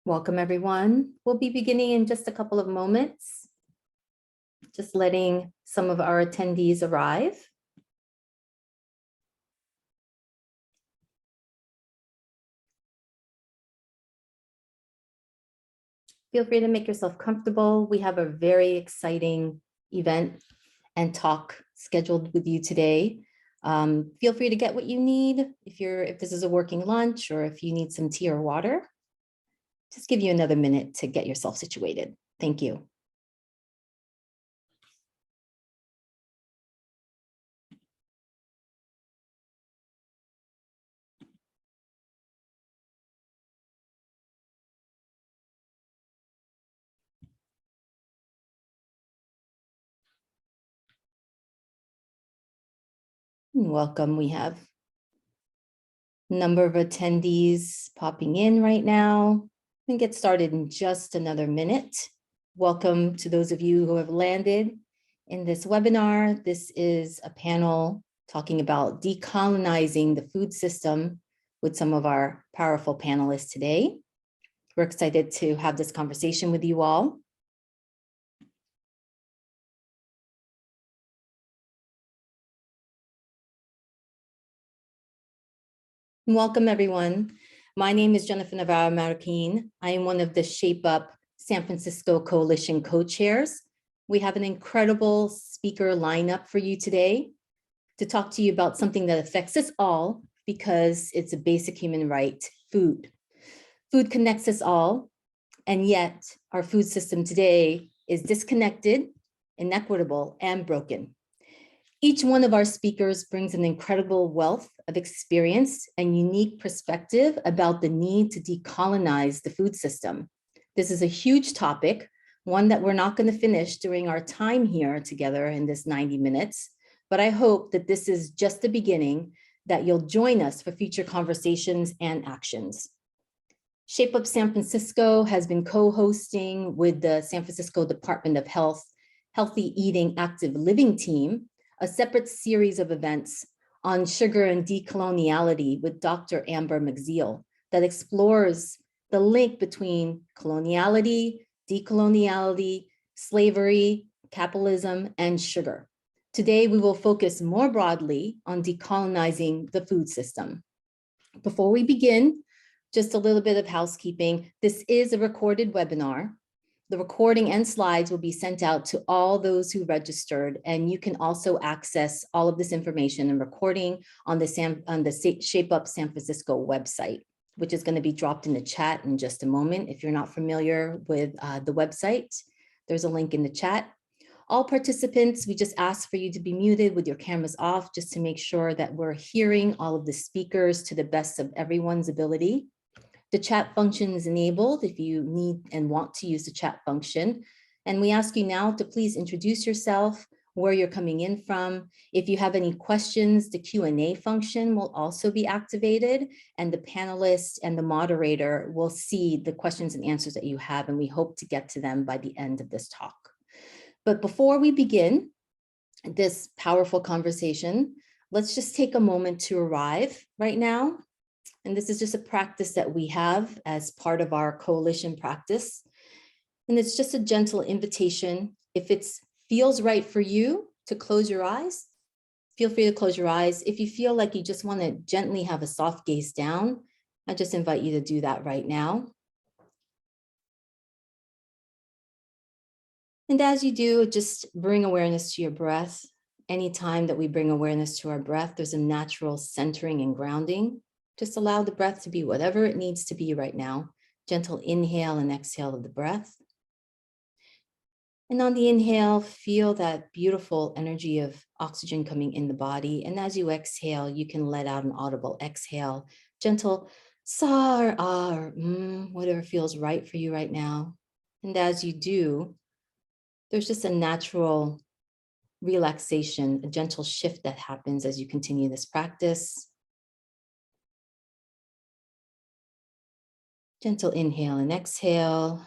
Welcome, everyone. We'll be beginning in just a couple of moments, just letting some of our attendees arrive. Feel free to make yourself comfortable. We have a very exciting event and talk scheduled with you today. Feel free to get what you need if this is a working lunch or if you need some tea or water. Just give you another minute to get yourself situated. Thank you. Welcome. We have a number of attendees popping in right now. We can get started in just another minute. Welcome to those of you who have landed in this webinar. This is a panel talking about decolonizing the food system with some of our powerful panelists today. We're excited to have this conversation with you all. Welcome, everyone. My name is Jennifer Navarro-Marroquin. I am one of the Shape Up San Francisco Coalition co-chairs. We have an incredible speaker lineup for you today to talk to you about something that affects us all because it's a basic human right, food. Food connects us all, and yet our food system today is disconnected, inequitable, and broken. Each one of our speakers brings an incredible wealth of experience and unique perspective about the need to decolonize the food system. This is a huge topic, one that we're not going to finish during our time here together in this 90 minutes, but I hope that this is just the beginning, that you'll join us for future conversations and actions. Shape Up San Francisco has been co-hosting with the San Francisco Department of Health Healthy Eating Active Living team a separate series of events on sugar and decoloniality with Dr. Amber McZeel that explores the link between coloniality, decoloniality, slavery, capitalism, and sugar. Today, we will focus more broadly on decolonizing the food system. Before we begin, just a little bit of housekeeping. This is a recorded webinar. The recording and slides will be sent out to all those who registered, and you can also access all of this information and recording on the Shape Up San Francisco website, which is going to be dropped in the chat in just a moment. If you're not familiar with the website, there's a link in the chat. All participants, we just ask for you to be muted with your cameras off just to make sure that we're hearing all of the speakers to the best of everyone's ability. The chat function is enabled if you need and want to use the chat function. And we ask you now to please introduce yourself, where you're coming in from. If you have any questions, the Q&A function will also be activated, and the panelists and the moderator will see the questions and answers that you have, and we hope to get to them by the end of this talk. But before we begin this powerful conversation, let's just take a moment to arrive right now. And this is just a practice that we have as part of our coalition practice. And it's just a gentle invitation. If it feels right for you to close your eyes, feel free to close your eyes. If you feel like you just want to gently have a soft gaze down, I just invite you to do that right now. And as you do, just bring awareness to your breath. Anytime that we bring awareness to our breath, there's a natural centering and grounding. Just allow the breath to be whatever it needs to be right now. Gentle inhale and exhale of the breath. And on the inhale, feel that beautiful energy of oxygen coming in the body. And as you exhale, you can let out an audible exhale. Gentle sa or ah or whatever feels right for you right now. And as you do, there's just a natural relaxation, a gentle shift that happens as you continue this practice. Gentle inhale and exhale.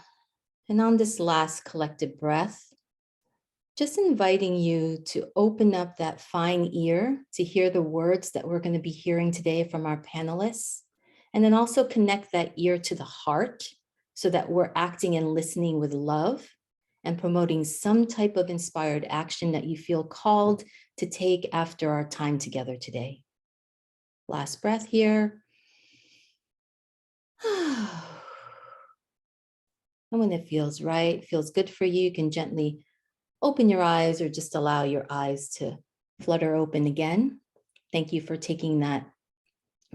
And on this last collective breath, just inviting you to open up that fine ear to hear the words that we're going to be hearing today from our panelists. And then also connect that ear to the heart so that we're acting and listening with love and promoting some type of inspired action that you feel called to take after our time together today. Last breath here. And when it feels right, feels good for you, you can gently open your eyes or just allow your eyes to flutter open again. Thank you for taking that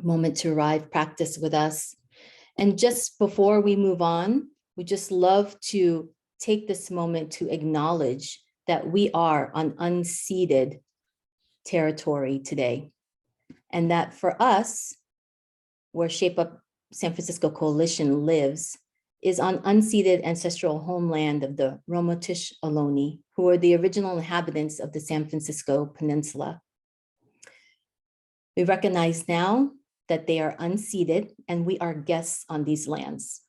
moment to arrive practice with us. And just before we move on, we just love to take this moment to acknowledge that we are on unceded territory today. And that for us, where Shape Up San Francisco Coalition lives, is on unceded ancestral homeland of the Ramaytush Ohlone, who are the original inhabitants of the San Francisco Peninsula. We recognize now that they are unceded and we are guests on these lands.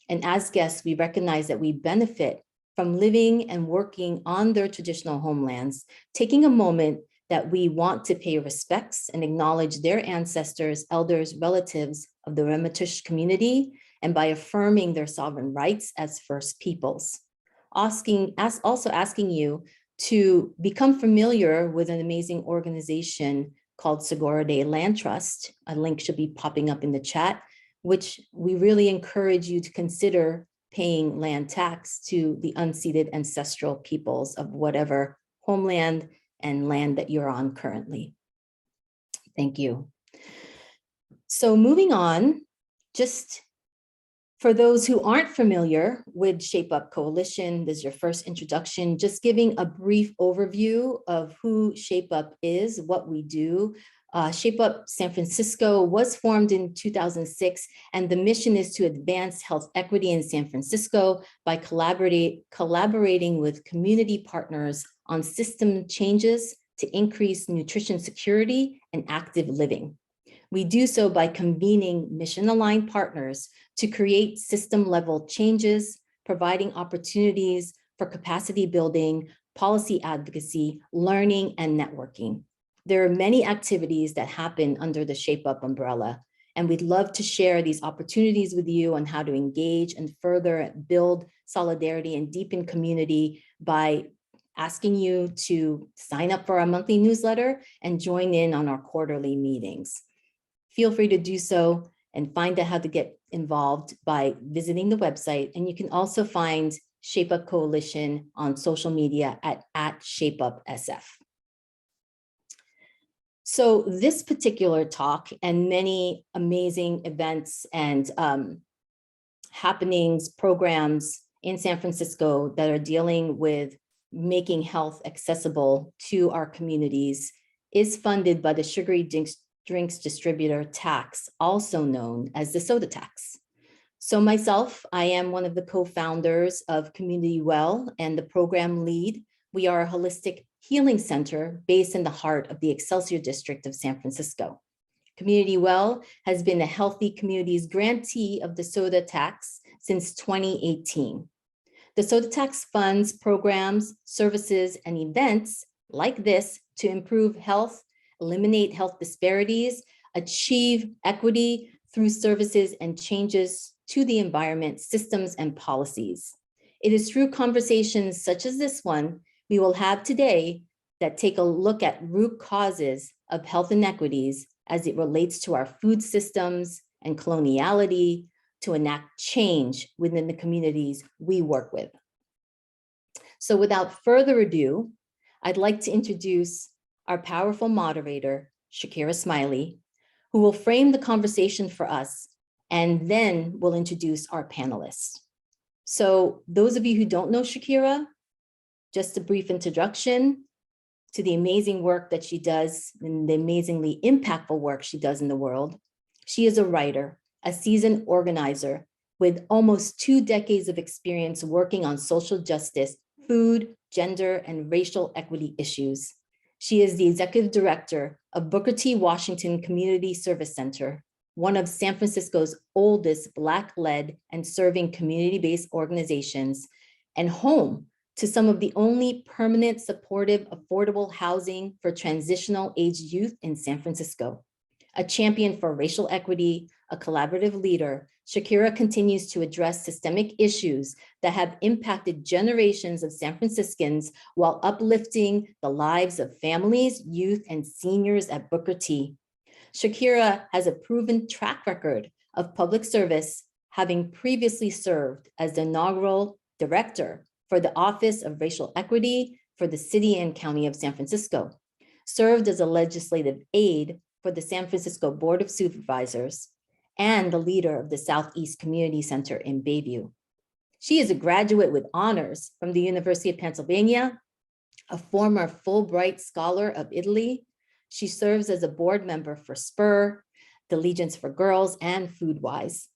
And as guests, we recognize that we benefit from living and working on their traditional homelands, taking a moment that we want to pay respects and acknowledge their ancestors, elders, relatives of the Ramaytush community, and by affirming their sovereign rights as First Peoples. Also asking you to become familiar with an amazing organization called Segura de Land Trust. A link should be popping up in the chat, which we really encourage you to consider paying land tax to the unceded ancestral peoples of whatever homeland and land that you're on currently. Thank you. So moving on, just for those who aren't familiar with Shape Up Coalition, this is your first introduction, just giving a brief overview of who Shape Up is, what we do. Shape Up San Francisco was formed in 2006, and the mission is to advance health equity in San Francisco by collaborating with community partners on system changes to increase nutrition security and active living. We do so by convening mission-aligned partners to create system-level changes, providing opportunities for capacity building, policy advocacy, learning, and networking. There are many activities that happen under the Shape Up umbrella, and we'd love to share these opportunities with you on how to engage and further build solidarity and deepen community by asking you to sign up for our monthly newsletter and join in on our quarterly meetings. Feel free to do so and find out how to get involved by visiting the website. And you can also find Shape Up Coalition on social media at ShapeUpSF. So this particular talk and many amazing events and happenings, programs in San Francisco that are dealing with making health accessible to our communities is funded by the sugary drinks distributor tax, also known as the soda tax. So myself, I am one of the co-founders of Community Well and the program lead. We are a holistic healing center based in the heart of the Excelsior district of San Francisco. Community Well has been a Healthy Communities grantee of the soda tax since 2018. The soda tax funds programs, services, and events like this to improve health, eliminate health disparities, achieve equity through services and changes to the environment, systems, and policies. It is through conversations such as this one we will have today that take a look at root causes of health inequities as it relates to our food systems and coloniality to enact change within the communities we work with. So without further ado, I'd like to introduce our powerful moderator, Shakirah Simley, who will frame the conversation for us, and then we'll introduce our panelists. So those of you who don't know Shakirah, just a brief introduction to the amazing work that she does and the amazingly impactful work she does in the world. She is a writer, a seasoned organizer with almost 2 decades of experience working on social justice, food, gender, and racial equity issues. She is the executive director of Booker T. Washington Community Service Center, one of San Francisco's oldest Black-led and serving community-based organizations, and home to some of the only permanent, supportive, affordable housing for transitional aged youth in San Francisco. A champion for racial equity, a collaborative leader Shakirah continues to address systemic issues that have impacted generations of San Franciscans while uplifting the lives of families, youth, and seniors at Booker T. Shakirah has a proven track record of public service, having previously served as the inaugural director for the Office of Racial Equity for the City and County of San Francisco, served as a legislative aide for the San Francisco Board of Supervisors, and the leader of the Southeast Community Center in Bayview. She is a graduate with honors from the University of Pennsylvania, a former Fulbright Scholar of Italy. She serves as a board member for SPUR, the Legions for Girls, and Foodwise.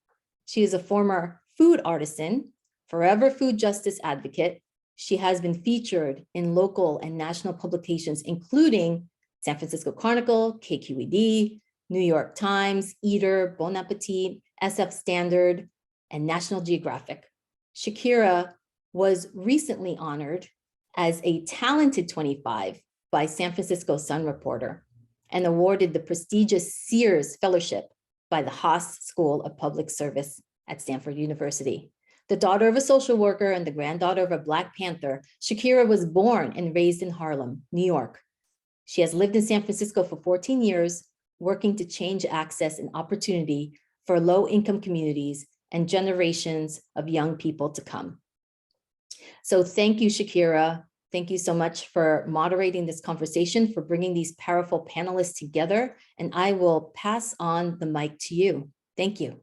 She is a former food artisan, forever food justice advocate. She has been featured in local and national publications, including San Francisco Chronicle, KQED, New York Times, Eater, Bon Appetit, SF Standard, and National Geographic. Shakirah was recently honored as a Talented 25 by San Francisco Sun Reporter and awarded the prestigious Sears Fellowship by the Haas School of Public Service at Stanford University. The daughter of a social worker and the granddaughter of a Black Panther, Shakirah was born and raised in Harlem, New York. She has lived in San Francisco for 14 years, working to change access and opportunity for low-income communities and generations of young people to come. So thank you, Shakirah. Thank you so much for moderating this conversation, for bringing these powerful panelists together, and I will pass on the mic to you. Thank you.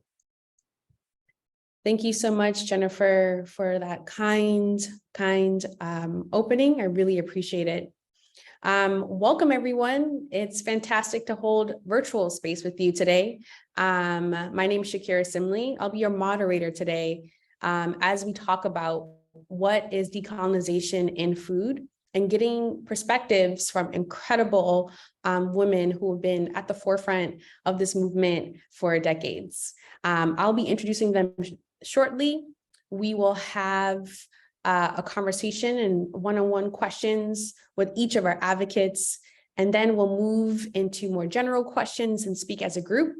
Thank you so much, Jennifer, for that kind opening. I really appreciate it. Welcome, everyone. It's fantastic to hold virtual space with you today. My name is Shakirah Simley. I'll be your moderator today as we talk about what is decolonization in food and getting perspectives from incredible women who have been at the forefront of this movement for decades. I'll be introducing them shortly. We will have a conversation and one-on-one questions with each of our advocates, and then we'll move into more general questions and speak as a group.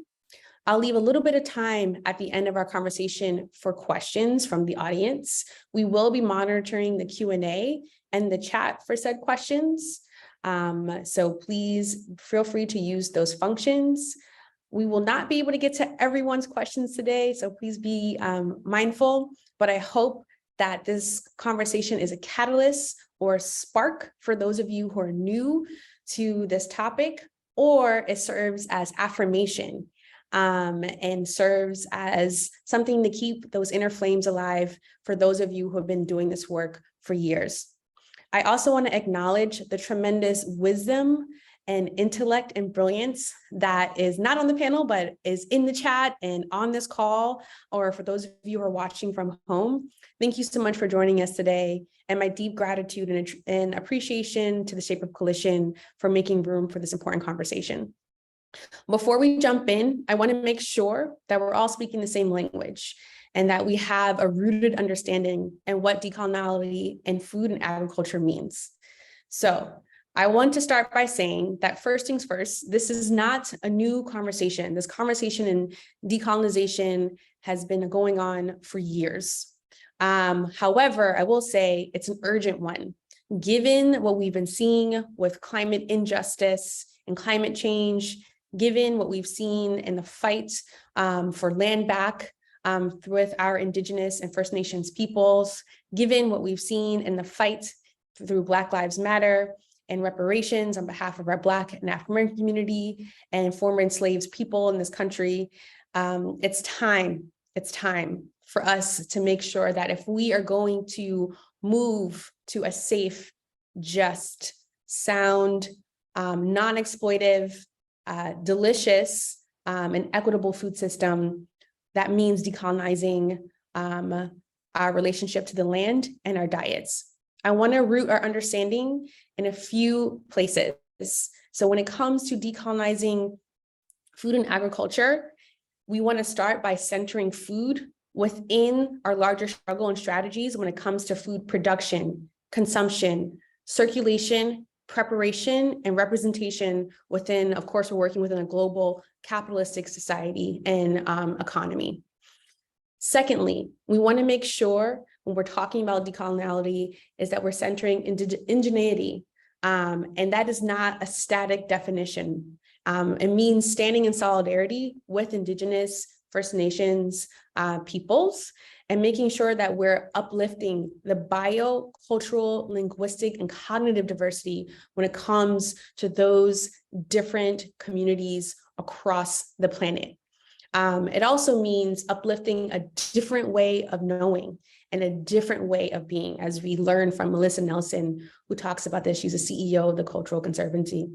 I'll leave a little bit of time at the end of our conversation for questions from the audience. We will be monitoring the Q&A and the chat for said questions. So please feel free to use those functions. We will not be able to get to everyone's questions today, so please be mindful, but I hope that this conversation is a catalyst or a spark for those of you who are new to this topic, or it serves as affirmation and serves as something to keep those inner flames alive for those of you who have been doing this work for years. I also want to acknowledge the tremendous wisdom and intellect and brilliance that is not on the panel, but is in the chat and on this call, or for those of you who are watching from home. Thank you so much for joining us today, and my deep gratitude and appreciation to the Shape Up Coalition for making room for this important conversation. Before we jump in, I want to make sure that we're all speaking the same language and that we have a rooted understanding in what decoloniality in food and agriculture means. So I want to start by saying that first things first, this is not a new conversation. This conversation in decolonization has been going on for years. However, I will say it's an urgent one, given what we've been seeing with climate injustice and climate change, given what we've seen in the fight for land back with our Indigenous and First Nations peoples, given what we've seen in the fight through Black Lives Matter and reparations on behalf of our Black and African community and former enslaved people in this country. It's time for us to make sure that if we are going to move to a safe, just, sound, non-exploitive, delicious, and equitable food system, that means decolonizing our relationship to the land and our diets. I want to root our understanding in a few places. So when it comes to decolonizing food and agriculture, we want to start by centering food within our larger struggle and strategies when it comes to food production, consumption, circulation, preparation, and representation within, of course, we're working within a global capitalistic society and economy. Secondly, we want to make sure when we're talking about decoloniality is that we're centering indigeneity. And that is not a static definition. It means standing in solidarity with Indigenous, First Nations peoples, and making sure that we're uplifting the bio, cultural, linguistic, and cognitive diversity when it comes to those different communities across the planet. It also means uplifting a different way of knowing and a different way of being, as we learn from Melissa Nelson, who talks about this. She's a CEO of the Cultural Conservancy.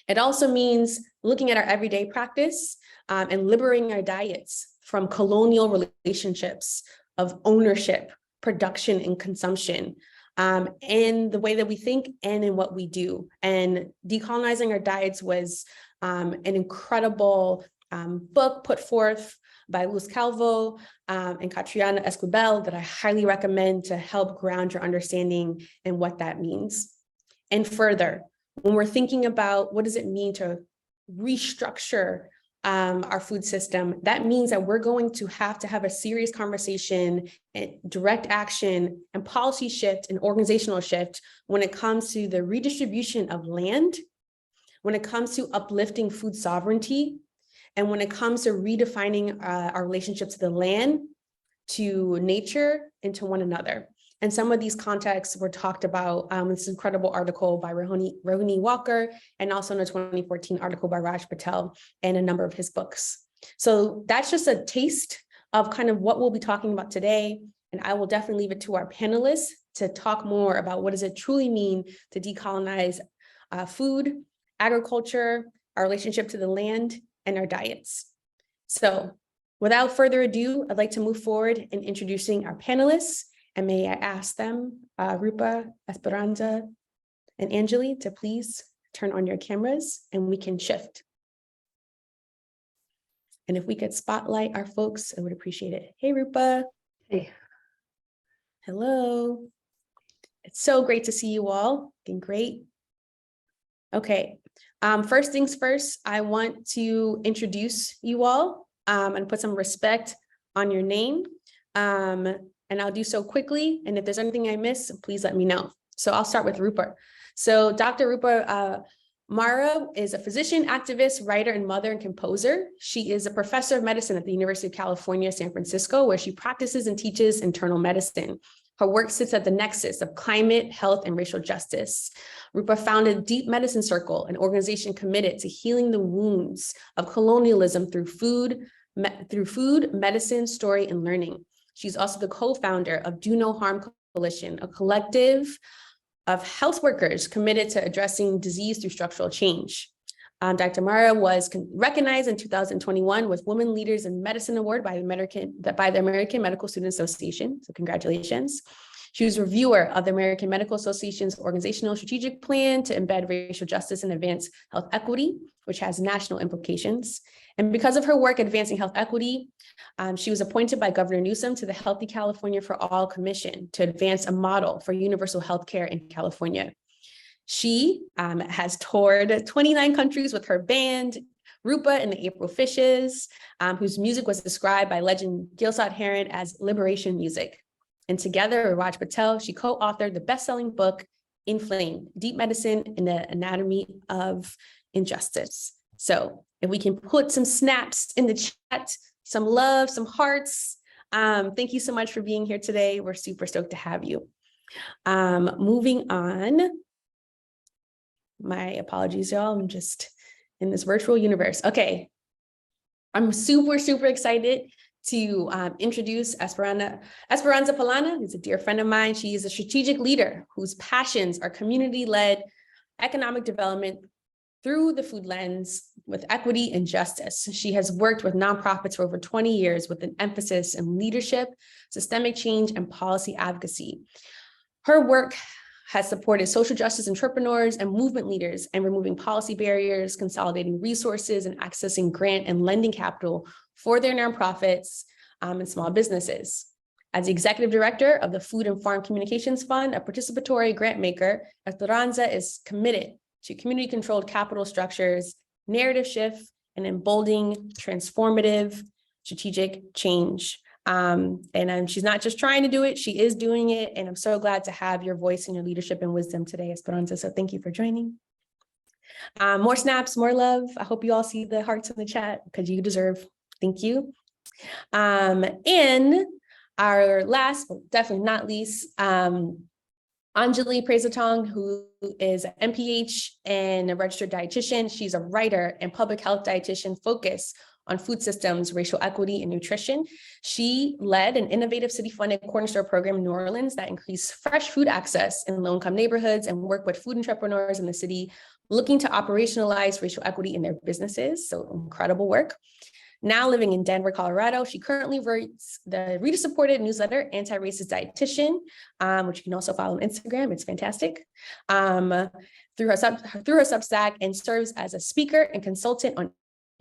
It also means looking at our everyday practice and liberating our diets from colonial relationships of ownership, production, and consumption, in the way that we think and in what we do. And Decolonizing Our Diets was an incredible book put forth by Luz Calvo and Catriona Esquivel that I highly recommend to help ground your understanding and what that means. And further, when we're thinking about what does it mean to restructure our food system, that means that we're going to have a serious conversation and direct action and policy shift and organizational shift when it comes to the redistribution of land, when it comes to uplifting food sovereignty, and when it comes to redefining our relationship to the land, to nature, and to one another. And some of these contexts were talked about in this incredible article by Rohini Walker, and also in a 2014 article by Raj Patel and a number of his books. So that's just a taste of kind of what we'll be talking about today. And I will definitely leave it to our panelists to talk more about what does it truly mean to decolonize food, agriculture, our relationship to the land, and our diets. So without further ado, I'd like to move forward in introducing our panelists. And may I ask them, Rupa, Esperanza, and Anjali, to please turn on your cameras and we can shift. And if we could spotlight our folks, I would appreciate it. Hey, Rupa. Hey. Hello. It's so great to see you all. Looking great. Okay. First things first, I want to introduce you all and put some respect on your name. And I'll do so quickly. And if there's anything I miss, please let me know. So I'll start with Rupa. So Dr. Rupa Marya is a physician, activist, writer, and mother and composer. She is a professor of medicine at the University of California, San Francisco, where she practices and teaches internal medicine. Her work sits at the nexus of climate, health, and racial justice. Rupa founded Deep Medicine Circle, an organization committed to healing the wounds of colonialism through food, medicine, story, and learning. She's also the co-founder of Do No Harm Coalition, a collective of health workers committed to addressing disease through structural change. Dr. Marya was recognized in 2021 with Women Leaders in Medicine Award by the American Medical Student Association. So congratulations. She was reviewer of the American Medical Association's organizational strategic plan to embed racial justice and advance health equity, which has national implications. And because of her work advancing health equity, she was appointed by Governor Newsom to the Healthy California for All Commission to advance a model for universal health care in California. She has toured 29 countries with her band, Rupa and the April Fishes, whose music was described by legend Gilsad Heron as liberation music. And together with Raj Patel, she co-authored the best-selling book, Inflamed: Deep Medicine and the Anatomy of Injustice. So if we can put some snaps in the chat, some love, some hearts. Thank you so much for being here today. We're super stoked to have you. Moving on. My apologies, y'all. I'm just in this virtual universe. Okay. I'm super, super excited to introduce Esperanza Pallana, who's a dear friend of mine. She is a strategic leader whose passions are community-led economic development through the food lens with equity and justice. She has worked with nonprofits for over 20 years with an emphasis in leadership, systemic change, and policy advocacy. Her work has supported social justice entrepreneurs and movement leaders and removing policy barriers, consolidating resources, and accessing grant and lending capital for their nonprofits and small businesses. As the executive director of the Food and Farm Communications Fund, a participatory grant maker, Esperanza is committed to community-controlled capital structures, narrative shift, and emboldening transformative strategic change. She's not just trying to do it, she is doing it. And I'm so glad to have your voice and your leadership and wisdom today, Esperanza. So thank you for joining. More snaps, more love. I hope you all see the hearts in the chat because you deserve. Thank you. And our last, but definitely not least, Anjali Prasertong, who is an MPH and a registered dietitian. She's a writer and public health dietitian focused on food systems, racial equity, and nutrition. She led an innovative city-funded corner store program in New Orleans that increased fresh food access in low-income neighborhoods and worked with food entrepreneurs in the city looking to operationalize racial equity in their businesses. So incredible work. Now living in Denver, Colorado, she currently writes the reader-supported newsletter, Anti-Racist Dietitian, which you can also follow on Instagram. It's fantastic. Through her Substack, and serves as a speaker and consultant on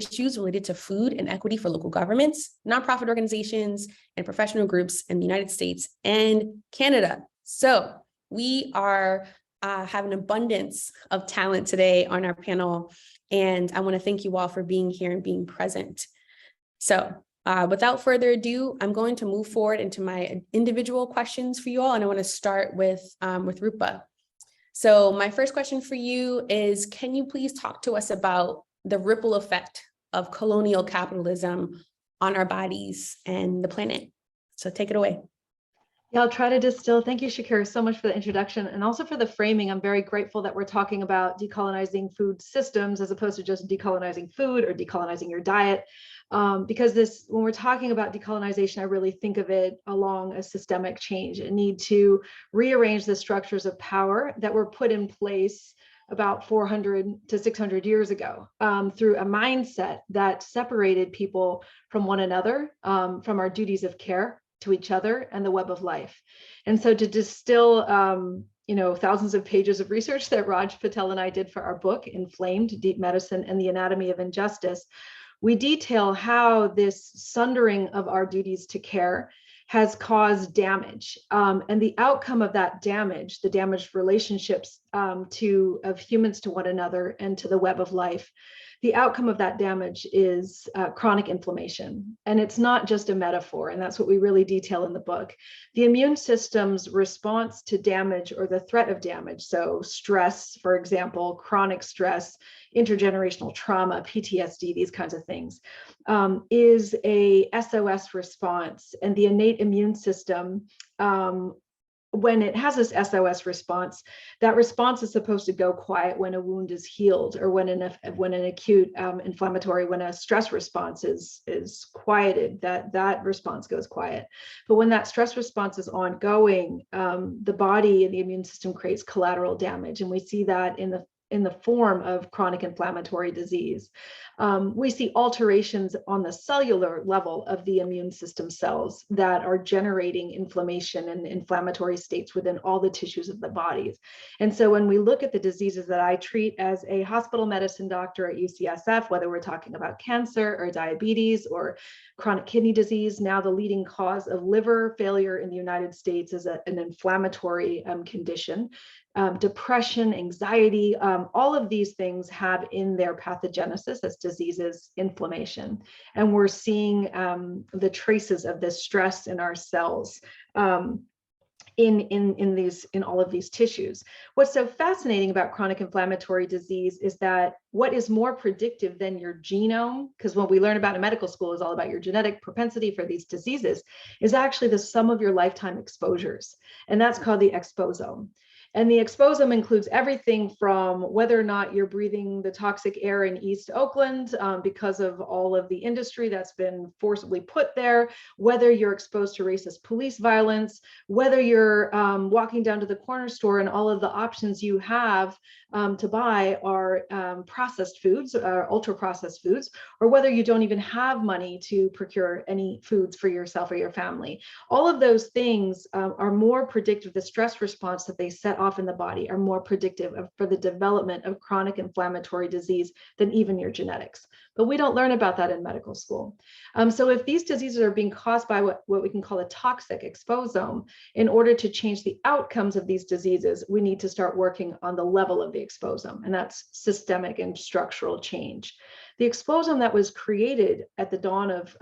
issues related to food and equity for local governments, nonprofit organizations, and professional groups in the United States and Canada. So we are have an abundance of talent today on our panel, and I want to thank you all for being here and being present. So without further ado, I'm going to move forward into my individual questions for you all, and I want to start with Rupa. So my first question for you is, can you please talk to us about the ripple effect of colonial capitalism on our bodies and the planet? So take it away. Yeah, I'll try to distill. Thank you, Shakirah, so much for the introduction and also for the framing. I'm very grateful that we're talking about decolonizing food systems as opposed to just decolonizing food or decolonizing your diet. Because when we're talking about decolonization, I really think of it along a systemic change, a need to rearrange the structures of power that were put in place about 400 to 600 years ago through a mindset that separated people from one another, from our duties of care to each other and the web of life. And so to distill thousands of pages of research that Raj Patel and I did for our book, Inflamed, Deep Medicine and the Anatomy of Injustice, we detail how this sundering of our duties to care has caused damage. And the outcome of that damage, the damaged relationships of humans to one another and to the web of life, the outcome of that damage is chronic inflammation. And it's not just a metaphor, and that's what we really detail in the book. The immune system's response to damage or the threat of damage, so stress, for example, chronic stress, intergenerational trauma, PTSD, these kinds of things, is a SOS response. And the innate immune system, when it has this SOS response, that response is supposed to go quiet when a wound is healed, or when an acute inflammatory, when a stress response is quieted, that response goes quiet. But when that stress response is ongoing, the body and the immune system creates collateral damage, and we see that in the form of chronic inflammatory disease. We see alterations on the cellular level of the immune system cells that are generating inflammation and inflammatory states within all the tissues of the bodies. And so when we look at the diseases that I treat as a hospital medicine doctor at UCSF, whether we're talking about cancer or diabetes or chronic kidney disease, now the leading cause of liver failure in the United States is an inflammatory condition. Depression, anxiety, all of these things have in their pathogenesis as diseases inflammation. And we're seeing the traces of this stress in our cells in all of these tissues. What's so fascinating about chronic inflammatory disease is that what is more predictive than your genome, because what we learn about in medical school is all about your genetic propensity for these diseases, is actually the sum of your lifetime exposures. And that's called the exposome. And the exposome includes everything from whether or not you're breathing the toxic air in East Oakland because of all of the industry that's been forcibly put there, whether you're exposed to racist police violence, whether you're walking down to the corner store and all of the options you have to buy are processed foods, ultra processed foods, or whether you don't even have money to procure any foods for yourself or your family. All of those things are more predictive. The stress response that they set off in the body are more predictive for the development of chronic inflammatory disease than even your genetics. But we don't learn about that in medical school. So if these diseases are being caused by what we can call a toxic exposome, in order to change the outcomes of these diseases, we need to start working on the level of the exposome, and that's systemic and structural change. The exposome that was created at the dawn of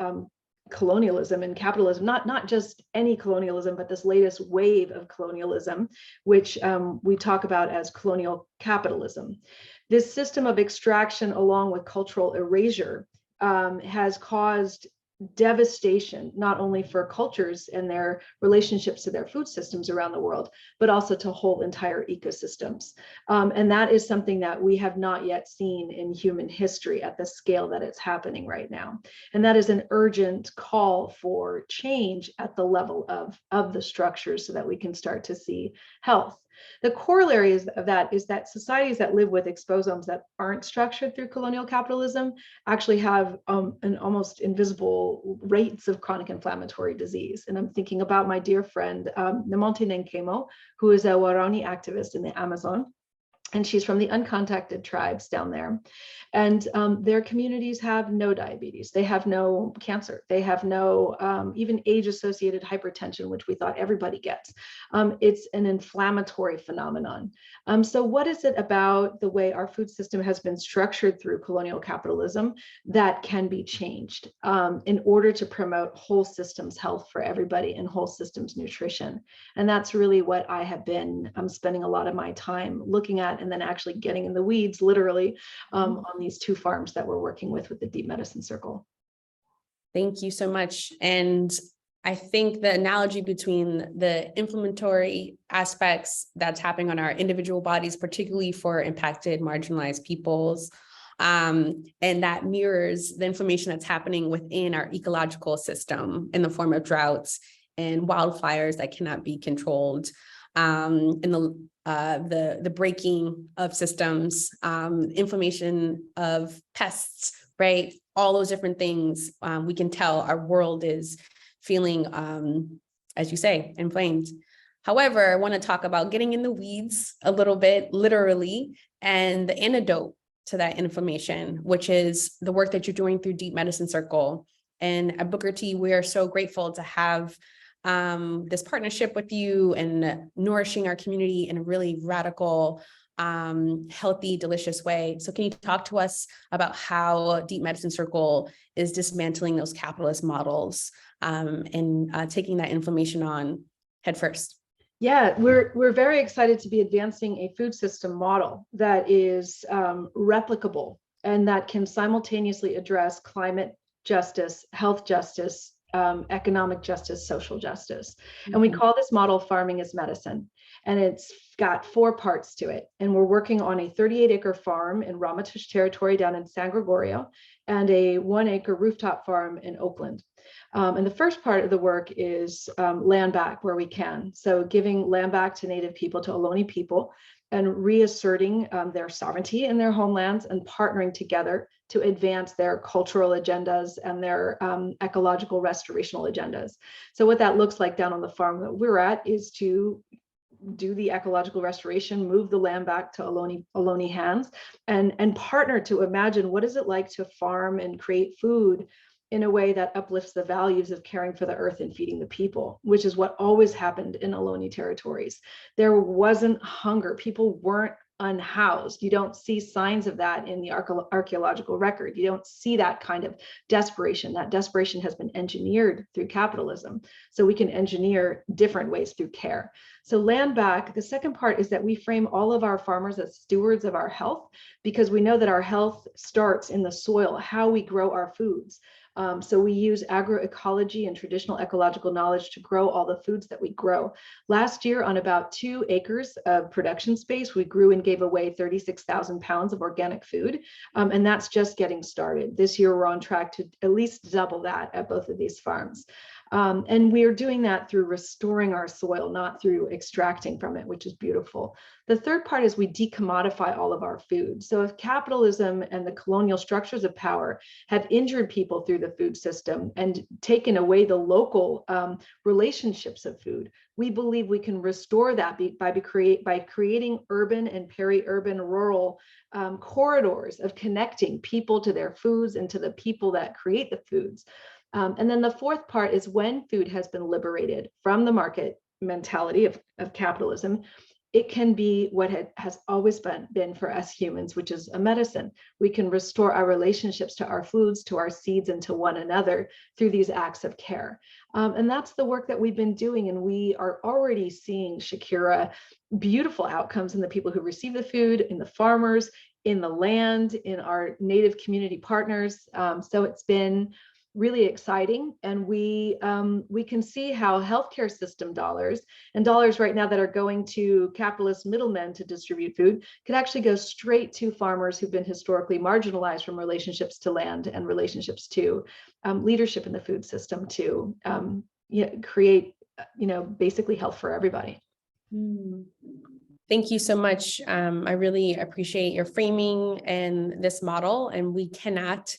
colonialism and capitalism, not just any colonialism, but this latest wave of colonialism, which we talk about as colonial capitalism. This system of extraction, along with cultural erasure, has caused devastation, not only for cultures and their relationships to their food systems around the world, but also to whole entire ecosystems. And that is something that we have not yet seen in human history at the scale that it's happening right now. And that is an urgent call for change at the level of the structures so that we can start to see health. The corollary of that is that societies that live with exposomes that aren't structured through colonial capitalism actually have an almost invisible rates of chronic inflammatory disease. And I'm thinking about my dear friend, Namonte Nenkemo, who is a Warani activist in the Amazon. And she's from the uncontacted tribes down there. And their communities have no diabetes. They have no cancer. They have no even age-associated hypertension, which we thought everybody gets. It's an inflammatory phenomenon. So what is it about the way our food system has been structured through colonial capitalism that can be changed in order to promote whole systems health for everybody and whole systems nutrition? And that's really what I have been spending a lot of my time looking at, and then actually getting in the weeds, literally, on these two farms that we're working with the Deep Medicine Circle. Thank you so much. And I think the analogy between the inflammatory aspects that's happening on our individual bodies, particularly for impacted, marginalized peoples, and that mirrors the inflammation that's happening within our ecological system in the form of droughts and wildfires that cannot be controlled, in the breaking of systems, inflammation of pests, right? All those different things, we can tell our world is feeling, as you say, inflamed. However, I want to talk about getting in the weeds a little bit, literally, and the antidote to that inflammation, which is the work that you're doing through Deep Medicine Circle. And at Booker T, we are so grateful to have this partnership with you and nourishing our community in a really radical, healthy, delicious way. So can you talk to us about how Deep Medicine Circle is dismantling those capitalist models and taking that inflammation on head first? Yeah, we're very excited to be advancing a food system model that is replicable and that can simultaneously address climate justice, health justice, economic justice, social justice. And we call this model Farming as Medicine. And it's got 4 parts to it. And we're working on a 38-acre farm in Ramaytush territory down in San Gregorio and a 1-acre rooftop farm in Oakland. And the first part of the work is land back where we can. So giving land back to Native people, to Ohlone people, and reasserting their sovereignty in their homelands and partnering together to advance their cultural agendas and their ecological restorational agendas. So what that looks like down on the farm that we're at is to do the ecological restoration, move the land back to Ohlone hands, and partner to imagine what is it like to farm and create food in a way that uplifts the values of caring for the earth and feeding the people, which is what always happened in Ohlone territories. There wasn't hunger. People weren't unhoused. You don't see signs of that in the archaeological record. You don't see that kind of desperation. That desperation has been engineered through capitalism. So we can engineer different ways through care. So land back, the second part is that we frame all of our farmers as stewards of our health, because we know that our health starts in the soil, how we grow our foods. So we use agroecology and traditional ecological knowledge to grow all the foods that we grow. Last year, on about 2 acres of production space, we grew and gave away 36,000 pounds of organic food. And that's just getting started. This year, we're on track to at least double that at both of these farms. And we are doing that through restoring our soil, not through extracting from it, which is beautiful. The third part is we decommodify all of our food. So if capitalism and the colonial structures of power have injured people through the food system and taken away the local relationships of food, we believe we can restore that by creating urban and peri-urban rural corridors of connecting people to their foods and to the people that create the foods. And then the fourth part is when food has been liberated from the market mentality of capitalism, it can be what has always been for us humans, which is a medicine. We can restore our relationships to our foods, to our seeds, and to one another through these acts of care. And that's the work that we've been doing. And we are already seeing, Shakirah, beautiful outcomes in the people who receive the food, in the farmers, in the land, in our native community partners. So it's been really exciting. And we can see how healthcare system dollars and dollars right now that are going to capitalist middlemen to distribute food could actually go straight to farmers who've been historically marginalized from relationships to land and relationships to leadership in the food system to create, basically health for everybody. Thank you so much. I really appreciate your framing and this model, and we cannot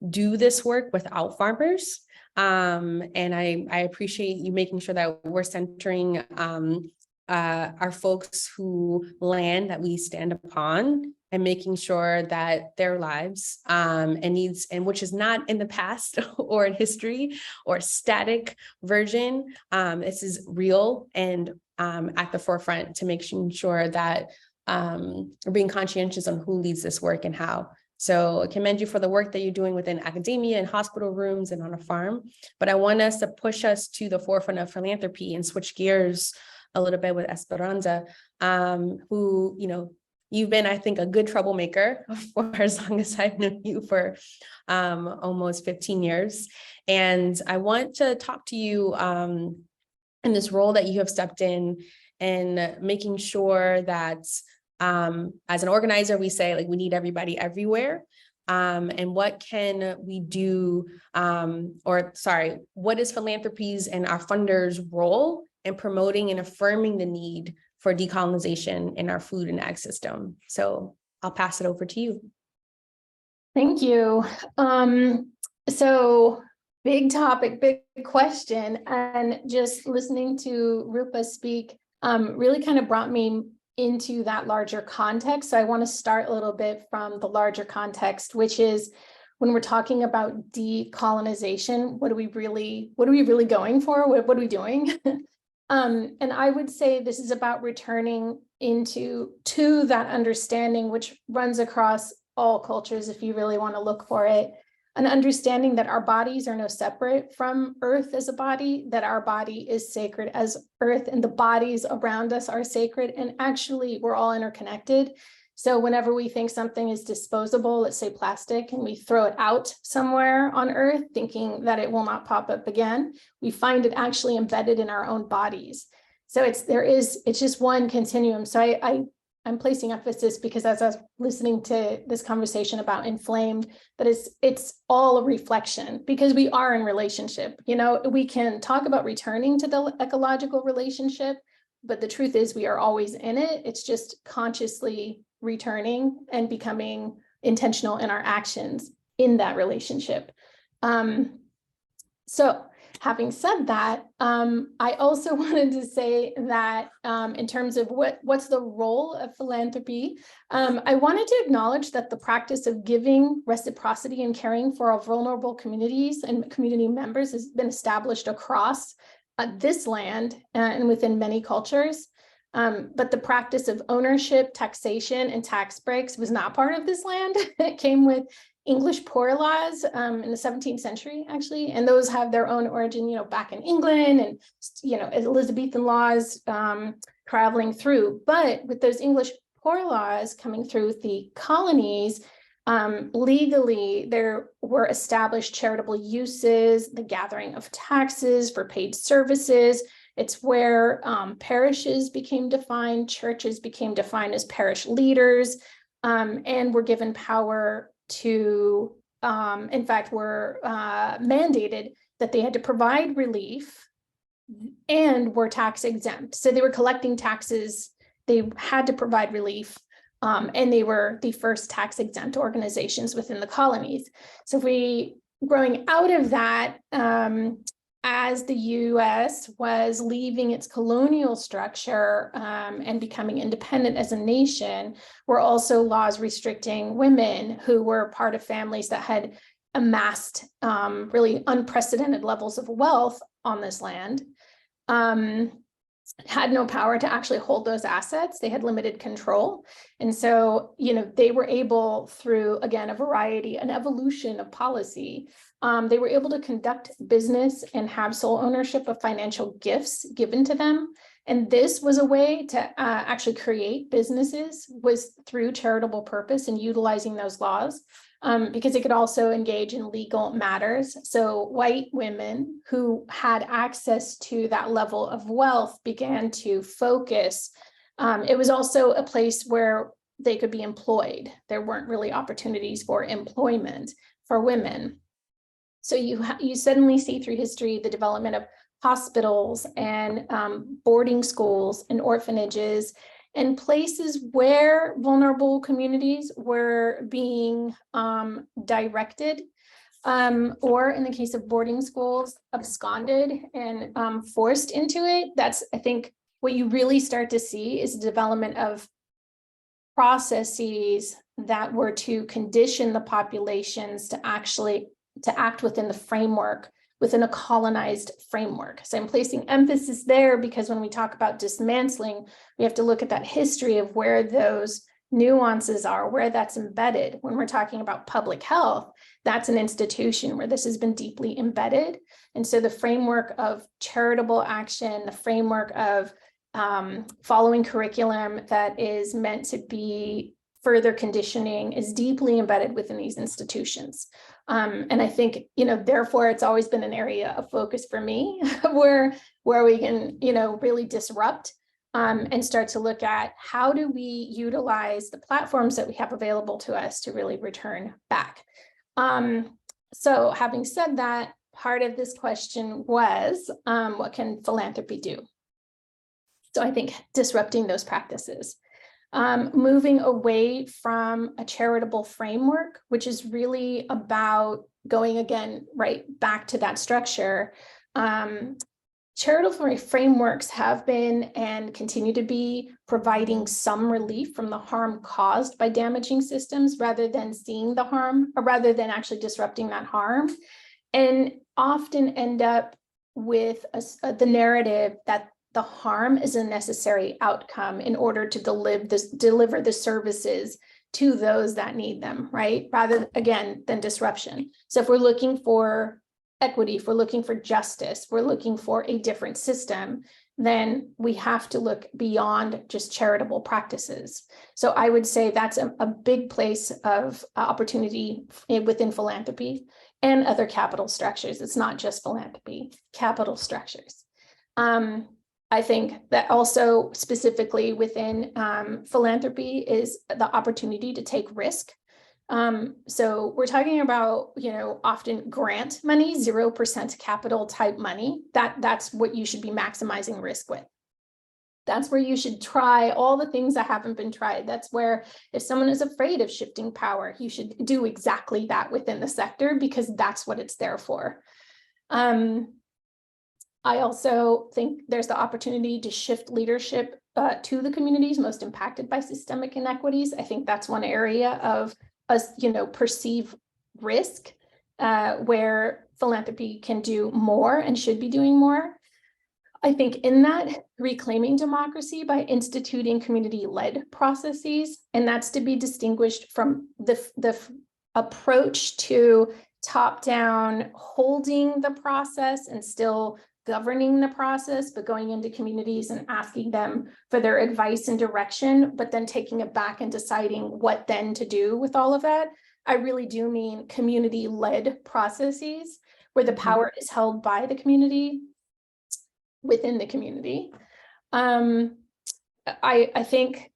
do this work without farmers. And I appreciate you making sure that we're centering our folks who land that we stand upon, and making sure that their lives and needs, and which is not in the past or in history or static version. This is real and at the forefront to making sure that we're being conscientious on who leads this work and how. So I commend you for the work that you're doing within academia and hospital rooms and on a farm. But I want us to push us to the forefront of philanthropy and switch gears a little bit with Esperanza, who, you've been, I think, a good troublemaker for as long as I've known you, for almost 15 years. And I want to talk to you in this role that you have stepped in, and making sure that as an organizer, we say, like, we need everybody everywhere. And what can we do, what is philanthropy's and our funders' role in promoting and affirming the need for decolonization in our food and ag system? So I'll pass it over to you. Thank you. So big topic, big question, and just listening to Rupa speak really kind of brought me into that larger context. So I want to start a little bit from the larger context, which is when we're talking about decolonization, what are we really going for? What are we doing? And I would say this is about returning to that understanding, which runs across all cultures, if you really want to look for it, an understanding that our bodies are no separate from Earth as a body, that our body is sacred as Earth, and the bodies around us are sacred. And actually, we're all interconnected. So whenever we think something is disposable, let's say plastic, and we throw it out somewhere on Earth, thinking that it will not pop up again, we find it actually embedded in our own bodies. So it's just one continuum. So I'm placing emphasis because as I was listening to this conversation about inflamed, that it's all a reflection, because we are in relationship. We can talk about returning to the ecological relationship, but the truth is we are always in it. It's just consciously returning and becoming intentional in our actions in that relationship. So having said that, I also wanted to say that in terms of what's the role of philanthropy, I wanted to acknowledge that the practice of giving, reciprocity, and caring for our vulnerable communities and community members has been established across this land and within many cultures. But the practice of ownership, taxation, and tax breaks was not part of this land. It came with English poor laws in the 17th century, actually, and those have their own origin, back in England, and Elizabethan laws traveling through. But with those English poor laws coming through the colonies, legally there were established charitable uses, the gathering of taxes for paid services. It's where parishes became defined, churches became defined as parish leaders, and were given power to, in fact, were mandated that they had to provide relief and were tax exempt. So they were collecting taxes, they had to provide relief, and they were the first tax exempt organizations within the colonies. So growing out of that, as the US was leaving its colonial structure and becoming independent as a nation, were also laws restricting women who were part of families that had amassed really unprecedented levels of wealth on this land. had no power to actually hold those assets. They had limited control. And so, they were able, through, again, an evolution of policy, they were able to conduct business and have sole ownership of financial gifts given to them. And this was a way to actually create businesses, was through charitable purpose and utilizing those laws. Because it could also engage in legal matters. So white women who had access to that level of wealth began to focus. It was also a place where they could be employed. There weren't really opportunities for employment for women. So you suddenly see through history the development of hospitals and boarding schools and orphanages, and places where vulnerable communities were being directed, or in the case of boarding schools, absconded and forced into it. That's, I think, what you really start to see is the development of processes that were to condition the populations to act within the framework, within a colonized framework. So I'm placing emphasis there because when we talk about dismantling, we have to look at that history of where those nuances are, where that's embedded. When we're talking about public health, that's an institution where this has been deeply embedded. And so the framework of charitable action, the framework of following curriculum that is meant to be further conditioning is deeply embedded within these institutions. And I think, therefore, it's always been an area of focus for me where we can, really disrupt and start to look at how do we utilize the platforms that we have available to us to really return back. So having said that, part of this question was, what can philanthropy do? So I think disrupting those practices. Moving away from a charitable framework, which is really about going again, right back to that structure. Charitable frameworks have been and continue to be providing some relief from the harm caused by damaging systems rather than seeing the harm, or rather than actually disrupting that harm, and often end up with the narrative that the harm is a necessary outcome in order to deliver the services to those that need them, right? Rather, again, than disruption. So if we're looking for equity, if we're looking for justice, we're looking for a different system, then we have to look beyond just charitable practices. So I would say that's a big place of opportunity within philanthropy and other capital structures. It's not just philanthropy, capital structures. I think that also specifically within philanthropy is the opportunity to take risk. So we're talking about, often grant money, 0% capital type money. That's what you should be maximizing risk with. That's where you should try all the things that haven't been tried. That's where if someone is afraid of shifting power, you should do exactly that within the sector because that's what it's there for. I also think there's the opportunity to shift leadership to the communities most impacted by systemic inequities. I think that's one area of us, perceive risk where philanthropy can do more and should be doing more. I think in that, reclaiming democracy by instituting community-led processes, and that's to be distinguished from the approach to top-down holding the process and still governing the process, but going into communities and asking them for their advice and direction, but then taking it back and deciding what then to do with all of that. I really do mean community-led processes where the power is held by the community within the community. I think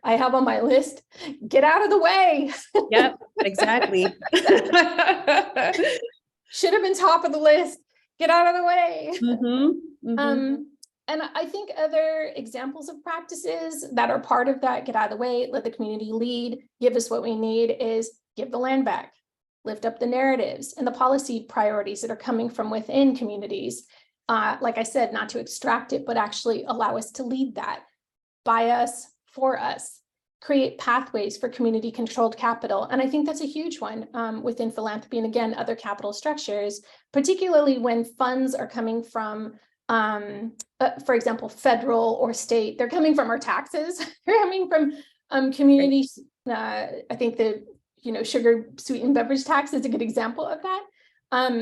I have on my list, get out of the way. Yep, exactly. Should have been top of the list. Get out of the way. And I think other examples of practices that are part of that, get out of the way, let the community lead, give us what we need, is give the land back, lift up the narratives and the policy priorities that are coming from within communities. Like I said, not to extract it, but actually allow us to lead that by us, for us. Create pathways for community controlled capital. And I think that's a huge one within philanthropy and again, other capital structures, particularly when funds are coming from for example, federal or state. They're coming from our taxes. They're coming from communities. I think the sugar sweetened beverage tax is a good example of that.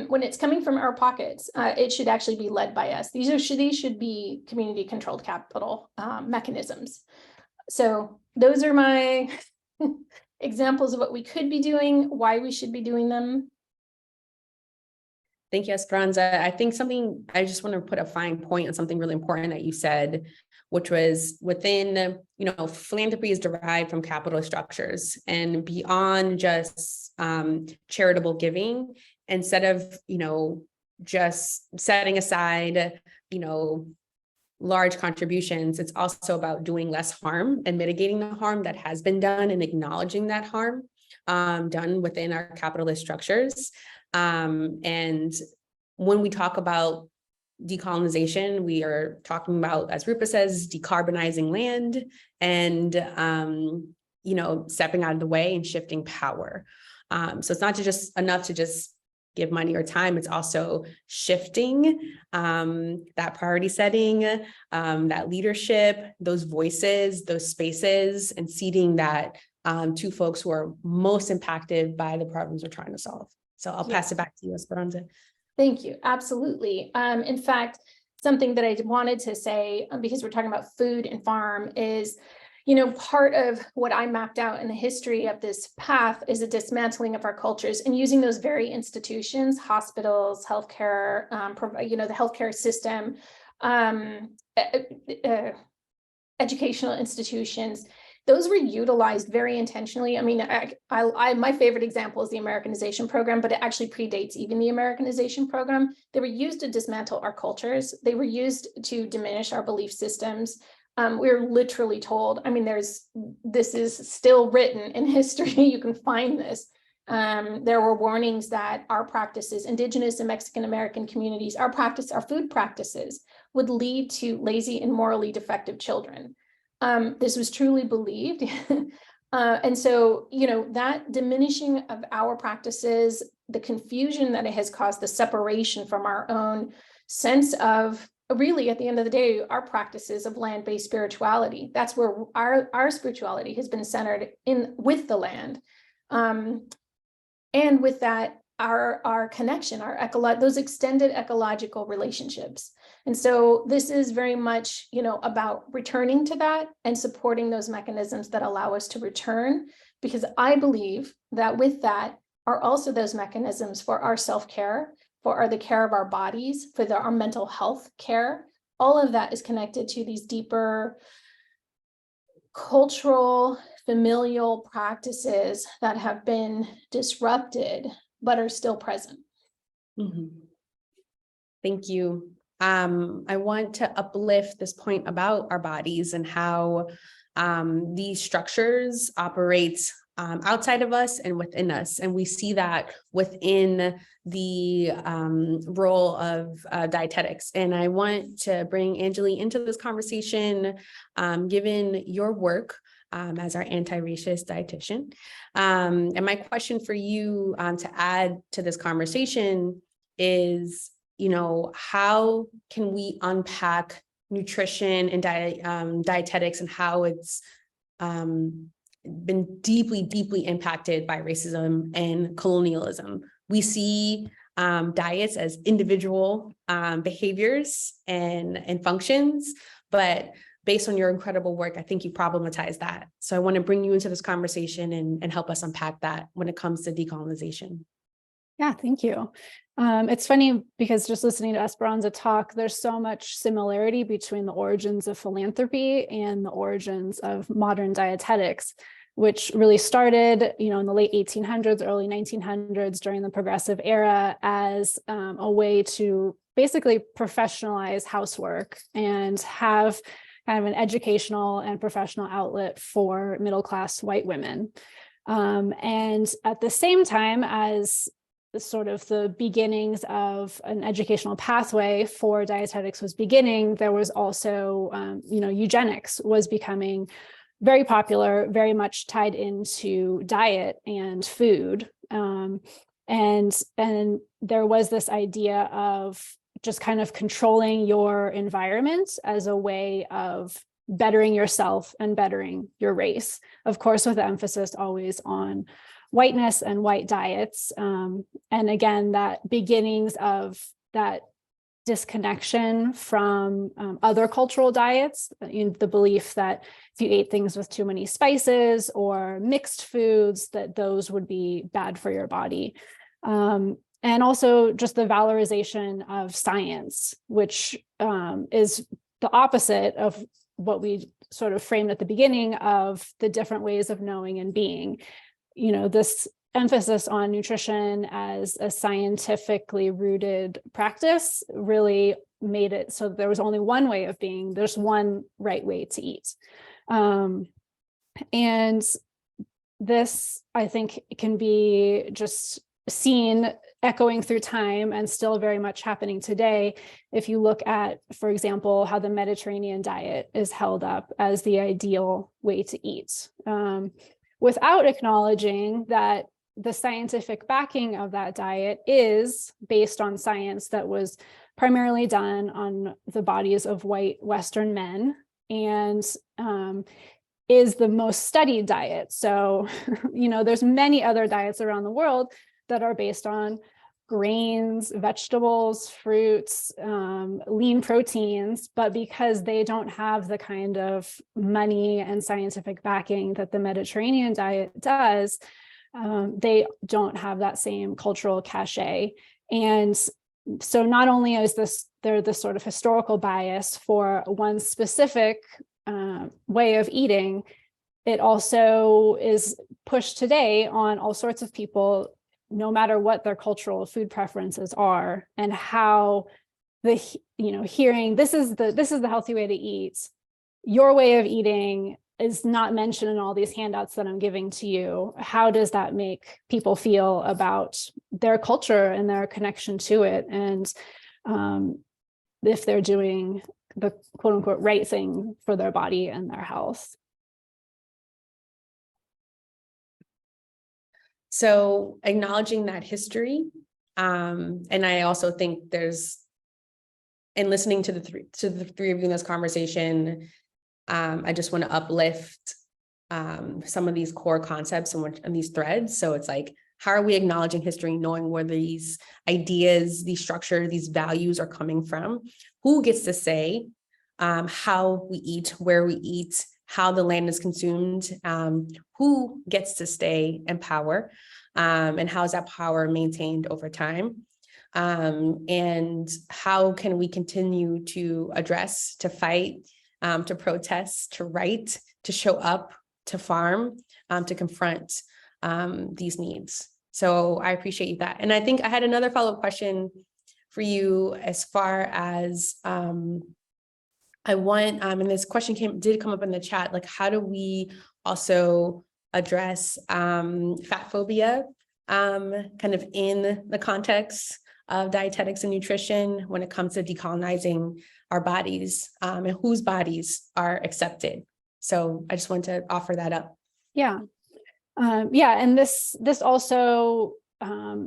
When it's coming from our pockets, it should actually be led by us. These should be community controlled capital mechanisms. So those are my examples of what we could be doing, why we should be doing them. Thank you, Esperanza. I think I just want to put a fine point on something really important that you said, which was within, philanthropy is derived from capital structures, and beyond just charitable giving, instead of, just setting aside, large contributions, it's also about doing less harm and mitigating the harm that has been done and acknowledging that harm done within our capitalist structures. And when we talk about decolonization, we are talking about, as Rupa says, decarbonizing land and, stepping out of the way and shifting power. So it's not just enough to just give money or time, it's also shifting that priority setting, that leadership, those voices, those spaces, and seeding that to folks who are most impacted by the problems we're trying to solve. So I'll pass it back to you, Esperanza. Thank you. Absolutely. In fact, something that I wanted to say, because we're talking about food and farm, is, part of what I mapped out in the history of this path is a dismantling of our cultures and using those very institutions, hospitals, healthcare, the healthcare system, educational institutions. Those were utilized very intentionally. I mean, my favorite example is the Americanization program, but it actually predates even the Americanization program. They were used to dismantle our cultures. They were used to diminish our belief systems. We were literally told, this is still written in history. You can find this. There were warnings that our practices, Indigenous and Mexican American communities, our food practices would lead to lazy and morally defective children. This was truly believed. And so, that diminishing of our practices, the confusion that it has caused, the separation from our own sense of, really, at the end of the day, our practices of land-based spirituality. That's where our spirituality has been centered with the land. And with that, our connection, those extended ecological relationships. And so this is very much, about returning to that and supporting those mechanisms that allow us to return, because I believe that with that are also those mechanisms for our self-care, for the care of our bodies, for our mental health care. All of that is connected to these deeper cultural, familial practices that have been disrupted, but are still present. Mm-hmm. Thank you. I want to uplift this point about our bodies and how these structures operate outside of us and within us. And we see that within the role of dietetics. And I want to bring Anjali into this conversation, given your work as our anti-racist dietitian. And my question for you to add to this conversation is, how can we unpack nutrition and dietetics and how it's been deeply, deeply impacted by racism and colonialism? We see diets as individual behaviors and functions, but based on your incredible work, I think you problematize that. So I want to bring you into this conversation and help us unpack that when it comes to decolonization. Yeah, thank you. It's funny because just listening to Esperanza talk, there's so much similarity between the origins of philanthropy and the origins of modern dietetics, which really started, in the late 1800s, early 1900s during the progressive era as a way to basically professionalize housework and have kind of an educational and professional outlet for middle-class white women. And at the same time as sort of the beginnings of an educational pathway for dietetics was beginning, there was also, eugenics was becoming very popular, very much tied into diet and food. And there was this idea of just kind of controlling your environment as a way of bettering yourself and bettering your race. Of course, with emphasis always on whiteness and white diets. And again, that beginnings of that disconnection from other cultural diets, the belief that if you ate things with too many spices or mixed foods, that those would be bad for your body. And also just the valorization of science, which is the opposite of what we sort of framed at the beginning of the different ways of knowing and being. This emphasis on nutrition as a scientifically rooted practice really made it so there was only one way of being. There's one right way to eat. And this, I think, can be just seen echoing through time and still very much happening today. If you look at, for example, how the Mediterranean diet is held up as the ideal way to eat, without acknowledging that the scientific backing of that diet is based on science that was primarily done on the bodies of white Western men, and is the most studied diet. So, there's many other diets around the world that are based on grains, vegetables, fruits, lean proteins, but because they don't have the kind of money and scientific backing that the Mediterranean diet does, they don't have that same cultural cachet. And so not only is there this sort of historical bias for one specific way of eating, it also is pushed today on all sorts of people, no matter what their cultural food preferences are, and how hearing this is the healthy way to eat. Your way of eating is not mentioned in all these handouts that I'm giving to you. How does that make people feel about their culture and their connection to it? And if they're doing the quote unquote right thing for their body and their health. So acknowledging that history, and I also think in listening to the three of you in this conversation, I just want to uplift some of these core concepts and these threads. So it's like, how are we acknowledging history, knowing where these ideas, these structures, these values are coming from? Who gets to say how we eat, where we eat, how the land is consumed, who gets to stay in power, and how is that power maintained over time? And how can we continue to address, to fight, to protest, to write, to show up, to farm, to confront these needs? So I appreciate that. And I think I had another follow-up question for you as far as I want, and this question did come up in the chat, like how do we also address fat phobia kind of in the context of dietetics and nutrition when it comes to decolonizing our bodies and whose bodies are accepted. So I just want to offer that up. Yeah. And this also,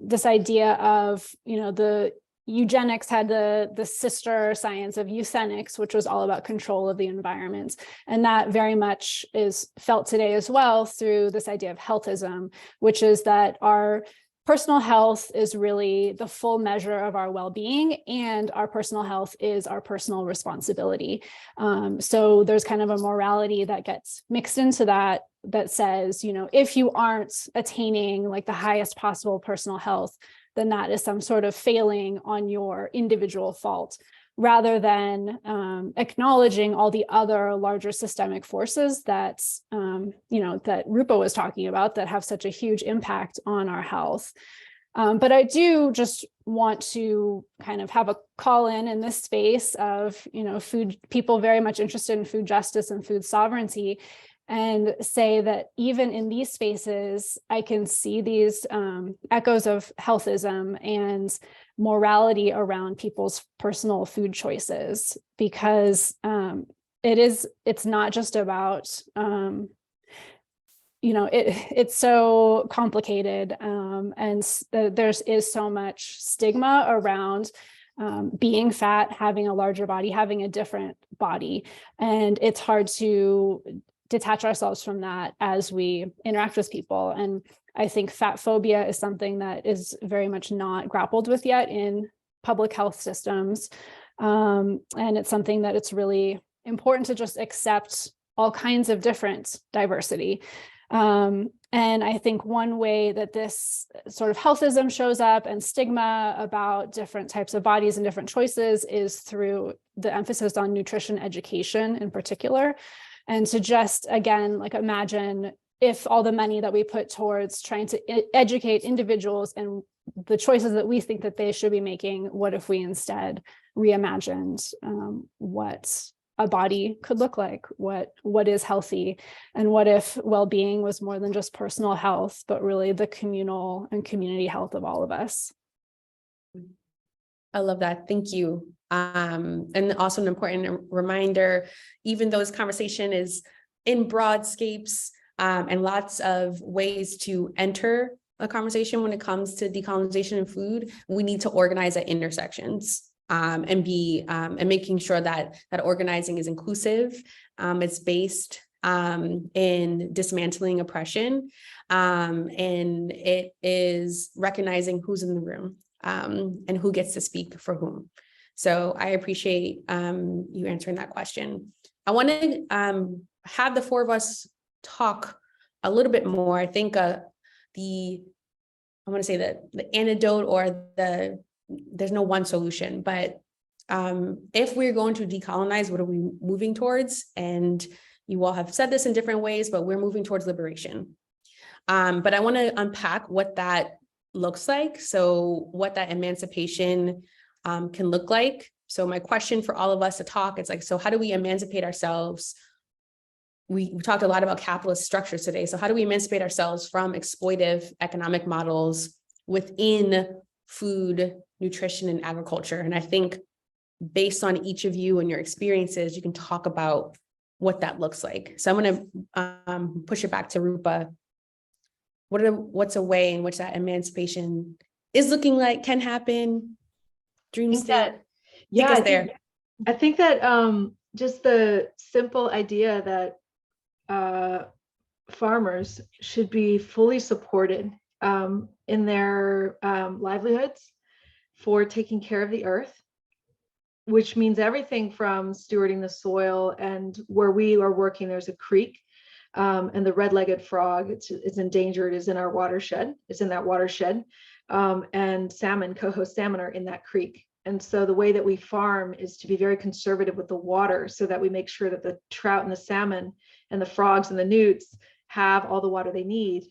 this idea of, the eugenics had the sister science of euthenics, which was all about control of the environment. And that very much is felt today as well through this idea of healthism, which is that our personal health is really the full measure of our well-being, and our personal health is our personal responsibility. So there's kind of a morality that gets mixed into that says, if you aren't attaining like the highest possible personal health, then that is some sort of failing on your individual fault, rather than acknowledging all the other larger systemic forces that, that Rupa was talking about that have such a huge impact on our health. But I do just want to kind of have a call in this space of, food, people very much interested in food justice and food sovereignty, and say that even in these spaces, I can see these echoes of healthism and morality around people's personal food choices, because it's not just about, it's so complicated, and there is so much stigma around being fat, having a larger body, having a different body. And it's hard to detach ourselves from that as we interact with people. And I think fat phobia is something that is very much not grappled with yet in public health systems. And it's something that it's really important to just accept all kinds of different diversity. And I think one way that this sort of healthism shows up and stigma about different types of bodies and different choices is through the emphasis on nutrition education in particular. And to just, again, like imagine if all the money that we put towards trying to educate individuals and the choices that we think that they should be making, what if we instead reimagined what a body could look like, what is healthy, and what if well-being was more than just personal health, but really the communal and community health of all of us. I love that. Thank you. And also an important reminder, even though this conversation is in broad scapes and lots of ways to enter a conversation when it comes to decolonization and food, we need to organize at intersections. And making sure that organizing is inclusive, it's based in dismantling oppression, and it is recognizing who's in the room and who gets to speak for whom. So I appreciate you answering that question. I want to have the four of us talk a little bit more. I think I want to say that the antidote or there's no one solution, but if we're going to decolonize, what are we moving towards? And you all have said this in different ways, but we're moving towards liberation. But I want to unpack what that looks like. So what that emancipation can look like. So my question for all of us to talk, it's like, so how do we emancipate ourselves? We talked a lot about capitalist structures today. So how do we emancipate ourselves from exploitive economic models within food, nutrition, and agriculture? And I think based on each of you and your experiences, you can talk about what that looks like. So I'm going to push it back to Rupa. What's a way in which that emancipation is looking like, can happen, dreams that, yeah, there. I think that just the simple idea that farmers should be fully supported in their livelihoods for taking care of the earth, which means everything from stewarding the soil, and where we are working, there's a creek, and the red-legged frog, it's endangered, is in our watershed, is in that watershed, and salmon, coho salmon, are in that creek. And so the way that we farm is to be very conservative with the water, so that we make sure that the trout and the salmon and the frogs and the newts have all the water they need,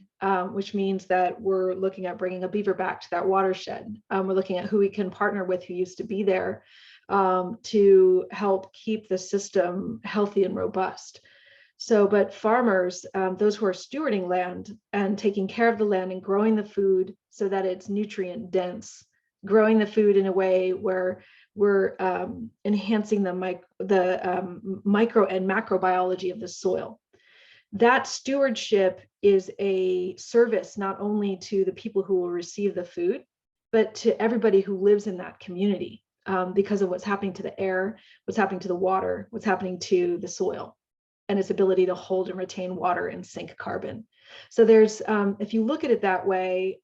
which means that we're looking at bringing a beaver back to that watershed. We're looking at who we can partner with who used to be there to help keep the system healthy and robust. So, but farmers, those who are stewarding land and taking care of the land and growing the food so that it's nutrient dense, growing the food in a way where we're enhancing the micro and macrobiology of the soil. That stewardship is a service not only to the people who will receive the food, but to everybody who lives in that community, because of what's happening to the air, what's happening to the water, what's happening to the soil, and its ability to hold and retain water and sink carbon. So there's, if you look at it that way,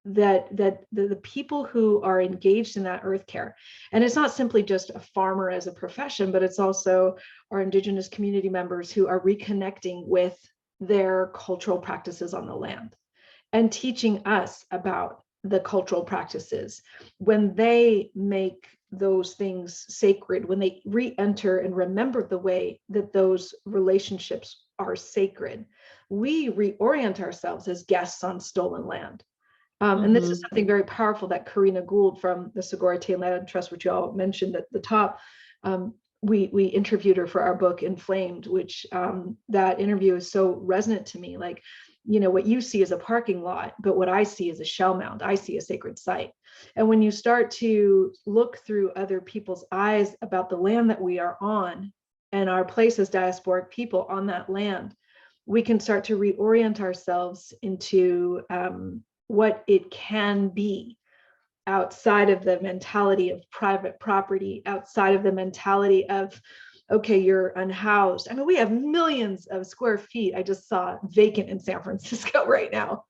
that the people who are engaged in that earth care, and it's not simply just a farmer as a profession, but it's also our Indigenous community members who are reconnecting with their cultural practices on the land and teaching us about the cultural practices. When they make those things sacred, when they re-enter and remember the way that those relationships are sacred, we reorient ourselves as guests on stolen land. And this is something very powerful that Karina Gould from the Sogorea Land Trust, which you all mentioned at the top, we interviewed her for our book Inflamed, which that interview is so resonant to me. Like, you know, what you see is a parking lot, but what I see is a shell mound. I see a sacred site. And when you start to look through other people's eyes about the land that we are on and our place as diasporic people on that land, we can start to reorient ourselves into what it can be. outside of the mentality of private property, outside of the mentality of, okay, you're unhoused. I mean, we have millions of square feet. I just saw vacant in San Francisco right now.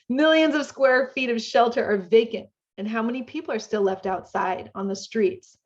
Millions of square feet of shelter are vacant. And how many people are still left outside on the streets?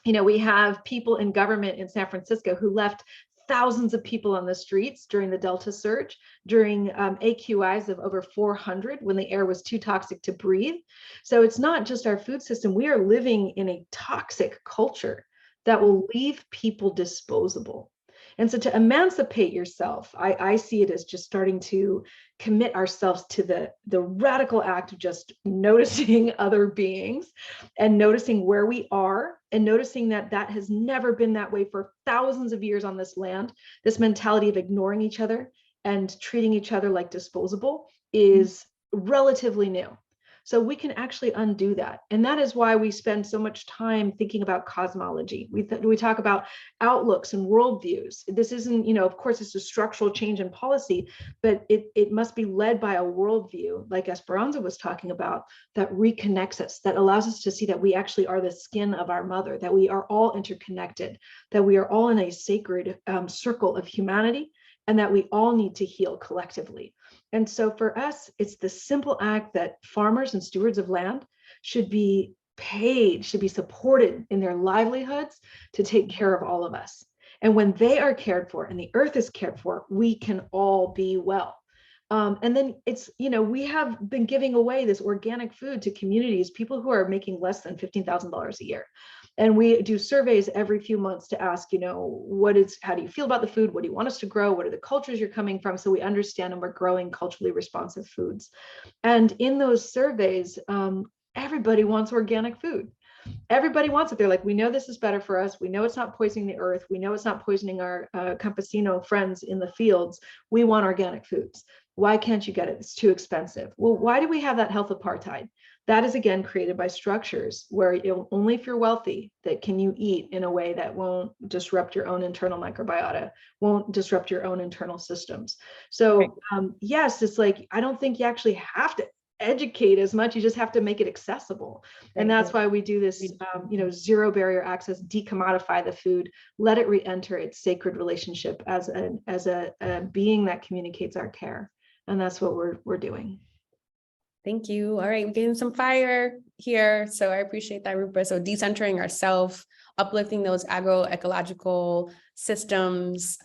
You know, we have people in government in San Francisco who left thousands of people on the streets during the Delta surge, during AQIs of over 400 when the air was too toxic to breathe. So it's not just our food system. We are living in a toxic culture that will leave people disposable. And so to emancipate yourself, I see it as just starting to commit ourselves to the radical act of just noticing other beings and noticing where we are and noticing that that has never been that way for thousands of years on this land. This mentality of ignoring each other and treating each other like disposable is relatively new. So we can actually undo that. And that is why we spend so much time thinking about cosmology. We talk about outlooks and worldviews. This isn't, you know, of course, it's a structural change in policy, but it must be led by a worldview, like Esperanza was talking about, that reconnects us, that allows us to see that we actually are the skin of our mother, that we are all interconnected, that we are all in a sacred circle of humanity, and that we all need to heal collectively. And so for us, it's the simple act that farmers and stewards of land should be paid, should be supported in their livelihoods to take care of all of us. And when they are cared for and the earth is cared for, we can all be well. And then it's, you know, we have been giving away this organic food to communities, people who are making less than $15,000 a year. And we do surveys every few months to ask, you know, how do you feel about the food? What do you want us to grow? What are the cultures you're coming from? So we understand and we're growing culturally responsive foods. And in those surveys, everybody wants organic food. Everybody wants it. They're like, we know this is better for us. We know it's not poisoning the earth. We know it's not poisoning our campesino friends in the fields. We want organic foods. Why can't you get it? It's too expensive. Well, why do we have that health apartheid? That is again created by structures where only if you're wealthy that can you eat in a way that won't disrupt your own internal microbiota, won't disrupt your own internal systems. So yes, it's like, I don't think you actually have to educate as much, you just have to make it accessible. And that's why we do this, you know, zero barrier access, decommodify the food, let it re-enter its sacred relationship as a being that communicates our care. And that's what we're doing. Thank you. All right, we're getting some fire here. So I appreciate that, Rupa. So decentering ourselves, uplifting those agroecological systems,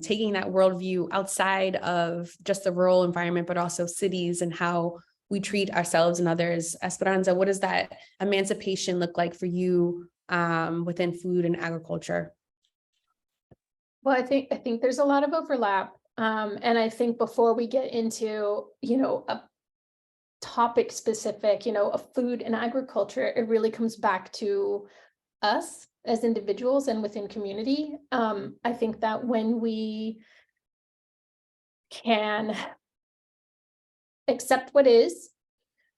taking that worldview outside of just the rural environment, but also cities and how we treat ourselves and others. Esperanza, what does that emancipation look like for you within food and agriculture? Well, I think there's a lot of overlap. And I think before we get into, you know, a topic specific, you know, of food and agriculture, it really comes back to us as individuals and within community. I think that when we can accept what is,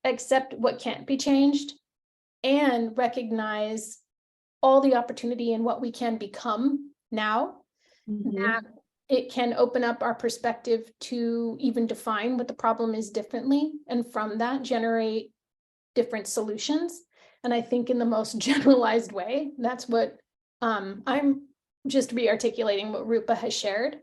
accept what can't be changed, and recognize all the opportunity and what we can become now, that it can open up our perspective to even define what the problem is differently, and from that generate different solutions. And I think in the most generalized way, that's what I'm just re-articulating what Rupa has shared.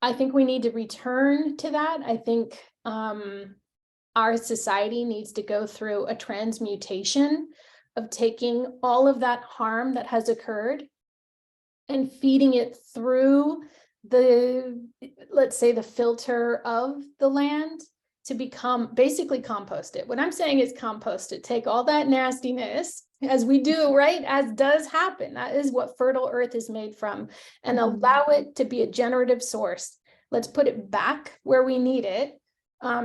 I think we need to return to that. I think our society needs to go through a transmutation of taking all of that harm that has occurred and feeding it through the, let's say, the filter of the land to become basically compost it. What I'm saying is compost it, take all that nastiness, as we do, right? As does happen. That is what fertile earth is made from, and allow it to be a generative source. Let's put it back where we need it,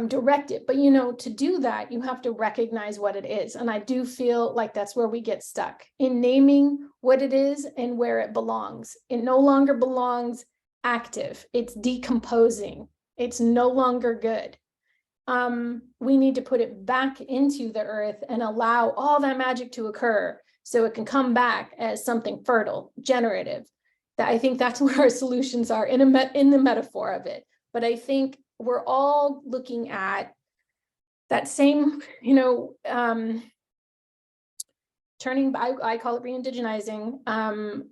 direct it. But, you know, to do that, you have to recognize what it is. And I do feel like that's where we get stuck, in naming what it is and where it belongs. It no longer belongs active. It's decomposing. It's no longer good. We need to put it back into the earth and allow all that magic to occur so it can come back as something fertile, generative. That I think that's where our solutions are in the metaphor of it. But I think we're all looking at that same, turning, I call it re-indigenizing.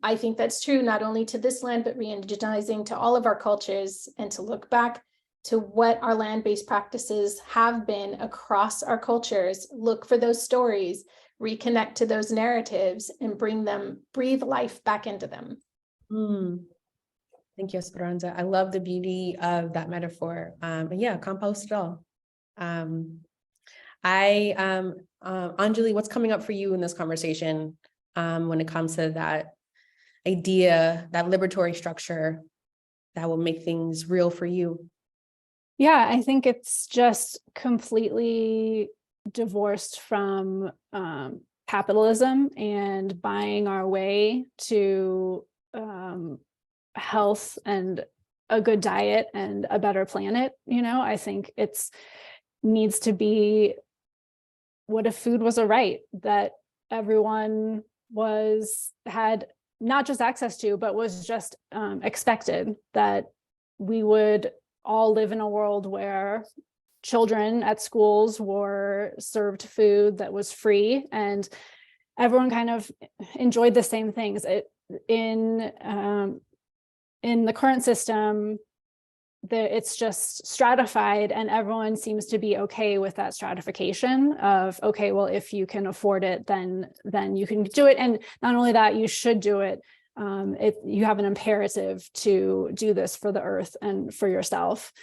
I think that's true, not only to this land, but re-indigenizing to all of our cultures, and to look back to what our land-based practices have been across our cultures, look for those stories, reconnect to those narratives, and breathe life back into them. Thank you, Esperanza. I love the beauty of that metaphor. But yeah, compost it all. Anjali, what's coming up for you in this conversation when it comes to that idea, that liberatory structure that will make things real for you? Yeah, I think it's just completely divorced from capitalism and buying our way to health and a good diet and a better planet. I think it's needs to be, what if food was a right that everyone had not just access to, but was just expected, that we would all live in a world where children at schools were served food that was free and everyone kind of enjoyed the same things. In the current system, it's just stratified, and everyone seems to be okay with that stratification of, okay, well, if you can afford it, then you can do it. And not only that, you should do it. You have an imperative to do this for the earth and for yourself,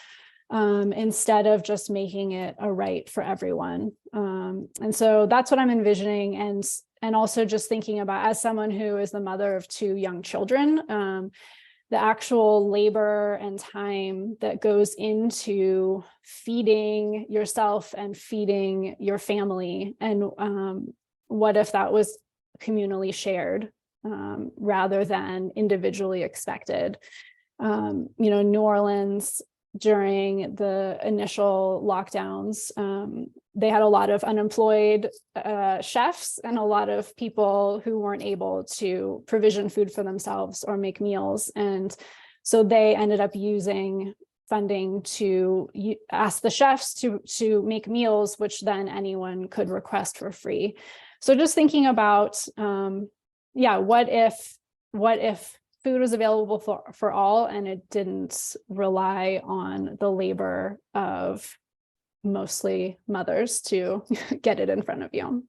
instead of just making it a right for everyone. And so that's what I'm envisioning. And also just thinking about, as someone who is the mother of 2 young children, the actual labor and time that goes into feeding yourself and feeding your family. And what if that was communally shared rather than individually expected? New Orleans, during the initial lockdowns, they had a lot of unemployed chefs and a lot of people who weren't able to provision food for themselves or make meals. And so they ended up using funding to ask the chefs to make meals, which then anyone could request for free. So just thinking about, what if food was available for all, and it didn't rely on the labor of mostly mothers to get it in front of you.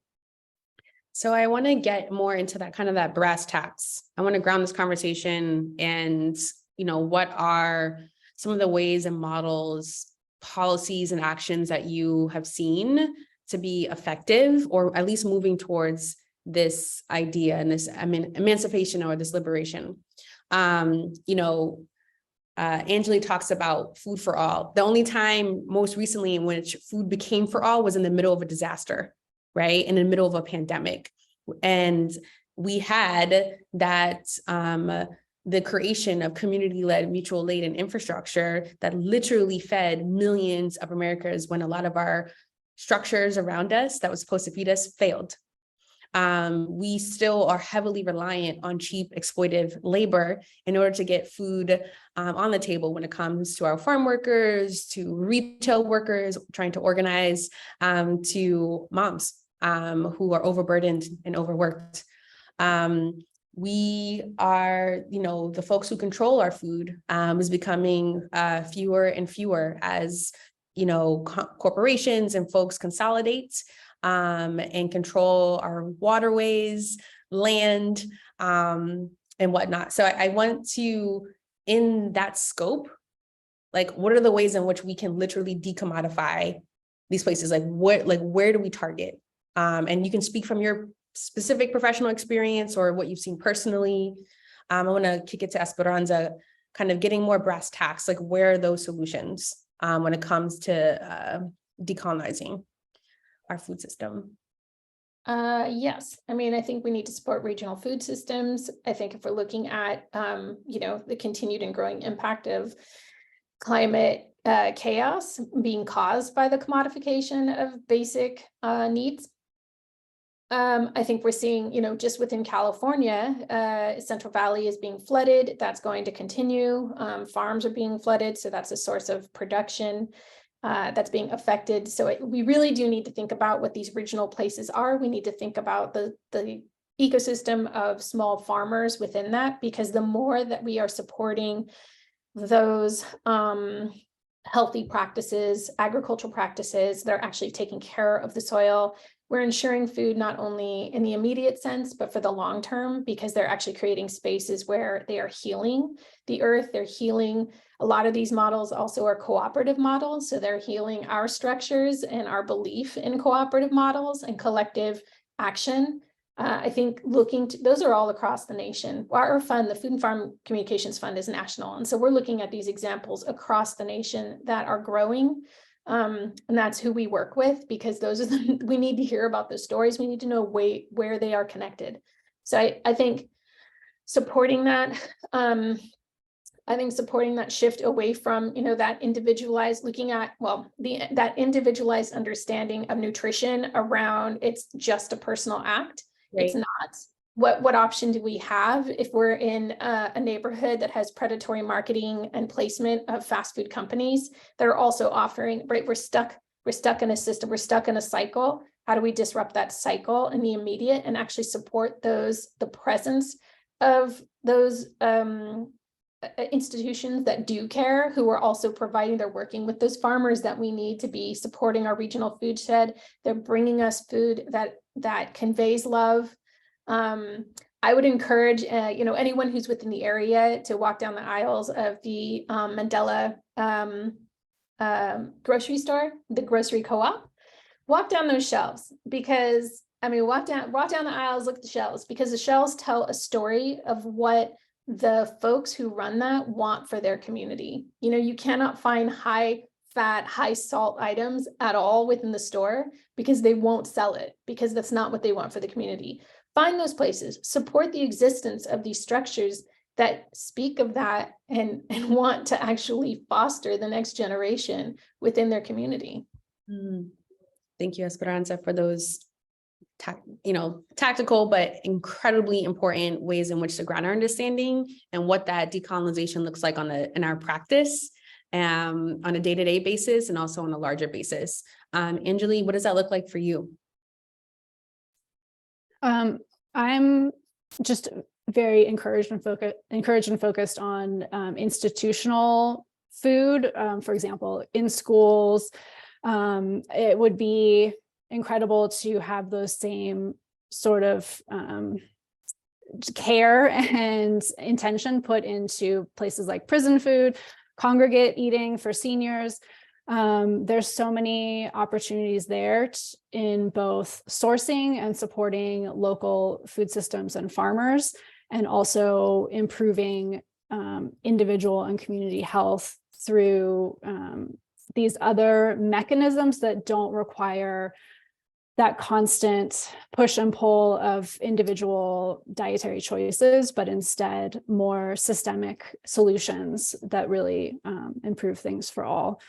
So I want to get more into that kind of that brass tacks. I want to ground this conversation and, what are some of the ways and models, policies and actions that you have seen to be effective, or at least moving towards this idea and this emancipation or this liberation. Anjali talks about food for all. The only time most recently in which food became for all was in the middle of a disaster, right? In the middle of a pandemic. And we had that, the creation of community-led mutual aid and infrastructure that literally fed millions of Americans when a lot of our structures around us that was supposed to feed us failed. We still are heavily reliant on cheap exploitive labor in order to get food on the table when it comes to our farm workers, to retail workers trying to organize, to moms who are overburdened and overworked. We are, the folks who control our food is becoming fewer and fewer as, corporations and folks consolidate and control our waterways, land, and whatnot. So I want to, in that scope, what are the ways in which we can literally decommodify these places? Where do we target? And you can speak from your specific professional experience or what you've seen personally. I want to kick it to Esperanza, kind of getting more brass tacks, where are those solutions when it comes to decolonizing our food system? Yes. I think we need to support regional food systems. I think if we're looking at, the continued and growing impact of climate chaos being caused by the commodification of basic needs, I think we're seeing, just within California, Central Valley is being flooded. That's going to continue. Farms are being flooded. So that's a source of production. that's being affected. So we really do need to think about what these regional places are. We need to think about the ecosystem of small farmers within that, because the more that we are supporting those healthy practices, agricultural practices that are actually taking care of the soil, we're ensuring food not only in the immediate sense, but for the long term, because they're actually creating spaces where they are healing the earth, they're healing. A lot of these models also are cooperative models, so they're healing our structures and our belief in cooperative models and collective action. I think those are all across the nation. Our fund, the Food and Farm Communications Fund, is national. And so we're looking at these examples across the nation that are growing. And that's who we work with, because those are we need to hear about those stories. We need to know where they are connected. So I think supporting that, supporting that shift away from, that individualized, looking at, that individualized understanding of nutrition around it's just a personal act. Right. It's not. What option do we have if we're in a neighborhood that has predatory marketing and placement of fast food companies that are also offering, right? We're stuck in a system, we're stuck in a cycle. How do we disrupt that cycle in the immediate and actually support the presence of those institutions that do care, who are also providing, they're working with those farmers that we need to be supporting our regional food shed. They're bringing us food that conveys love. I would encourage, anyone who's within the area to walk down the aisles of the Mandela grocery store, the grocery co-op. Walk down those shelves, because walk down the aisles, look at the shelves, because the shelves tell a story of what the folks who run that want for their community. You cannot find high fat, high salt items at all within the store, because they won't sell it, because that's not what they want for the community. Find those places, support the existence of these structures that speak of that and want to actually foster the next generation within their community. Thank you, Esperanza, for those tactical but incredibly important ways in which to ground our understanding and what that decolonization looks like in our practice on a day-to-day basis and also on a larger basis. Anjali, what does that look like for you? I'm just very encouraged and focused on institutional food. For example, in schools, it would be incredible to have those same sort of care and intention put into places like prison food, congregate eating for seniors. There's so many opportunities there in both sourcing and supporting local food systems and farmers, and also improving individual and community health through these other mechanisms that don't require that constant push and pull of individual dietary choices, but instead more systemic solutions that really improve things for all.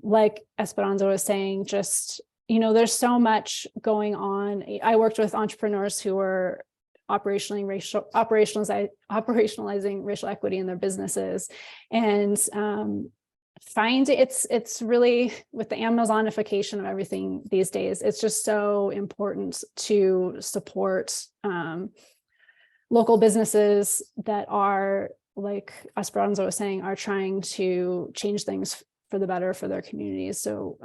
Like Esperanza was saying, just, there's so much going on. I worked with entrepreneurs who were operationalizing racial equity in their businesses, and find it's really, with the Amazonification of everything these days, it's just so important to support local businesses that are, like Esperanza was saying, are trying to change things for the better for their communities. So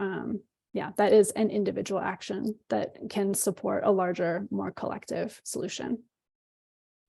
that is an individual action that can support a larger, more collective solution.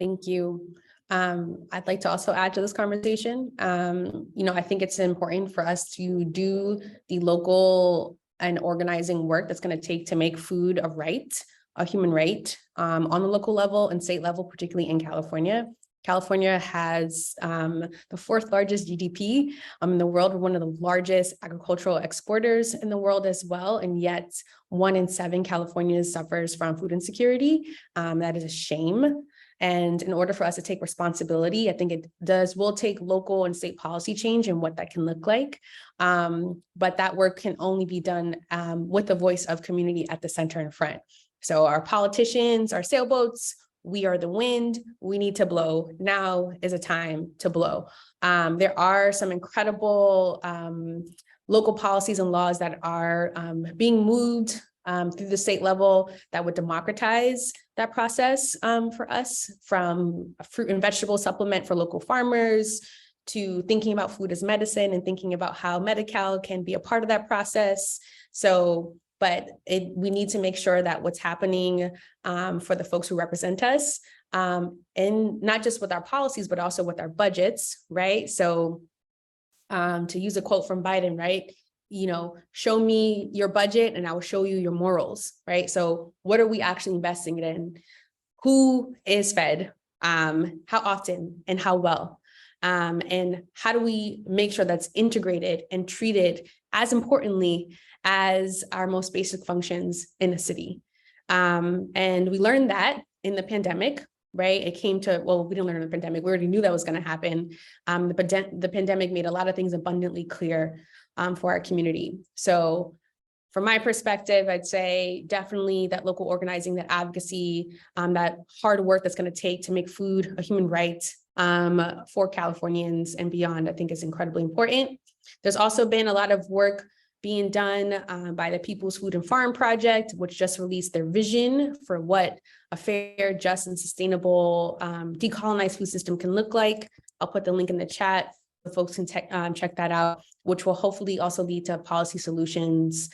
Thank you. I'd like to also add to this conversation. I think it's important for us to do the local and organizing work that's going to take to make food a human right, on the local level and state level, particularly in California. California has the fourth largest GDP in the world. We're one of the largest agricultural exporters in the world as well. And yet 1 in 7 Californians suffers from food insecurity. That is a shame. And in order for us to take responsibility, I think will take local and state policy change and what that can look like. But that work can only be done with the voice of community at the center and front. So our politicians, our sailboats, we are the wind, we need to blow. Now is a time to blow. There are some incredible local policies and laws that are being moved through the state level that would democratize that process for us, from a fruit and vegetable supplement for local farmers to thinking about food as medicine and thinking about how Medi-Cal can be a part of that process. So, but we need to make sure that what's happening for the folks who represent us, and not just with our policies, but also with our budgets, right? So to use a quote from Biden, right? You know, show me your budget and I will show you your morals, right? So what are we actually investing in? Who is fed? How often and how well? And how do we make sure that's integrated and treated as importantly as our most basic functions in a city? And we learned that in the pandemic, right? It came to, well, we didn't learn in the pandemic. We already knew that was going to happen. The pandemic made a lot of things abundantly clear for our community. So from my perspective, I'd say definitely that local organizing, that advocacy, that hard work that's going to take to make food a human right for Californians and beyond, I think is incredibly important. There's also been a lot of work being done by the People's Food and Farm Project, which just released their vision for what a fair, just, and sustainable decolonized food system can look like. I'll put the link in the chat so folks can check that out, which will hopefully also lead to policy solutions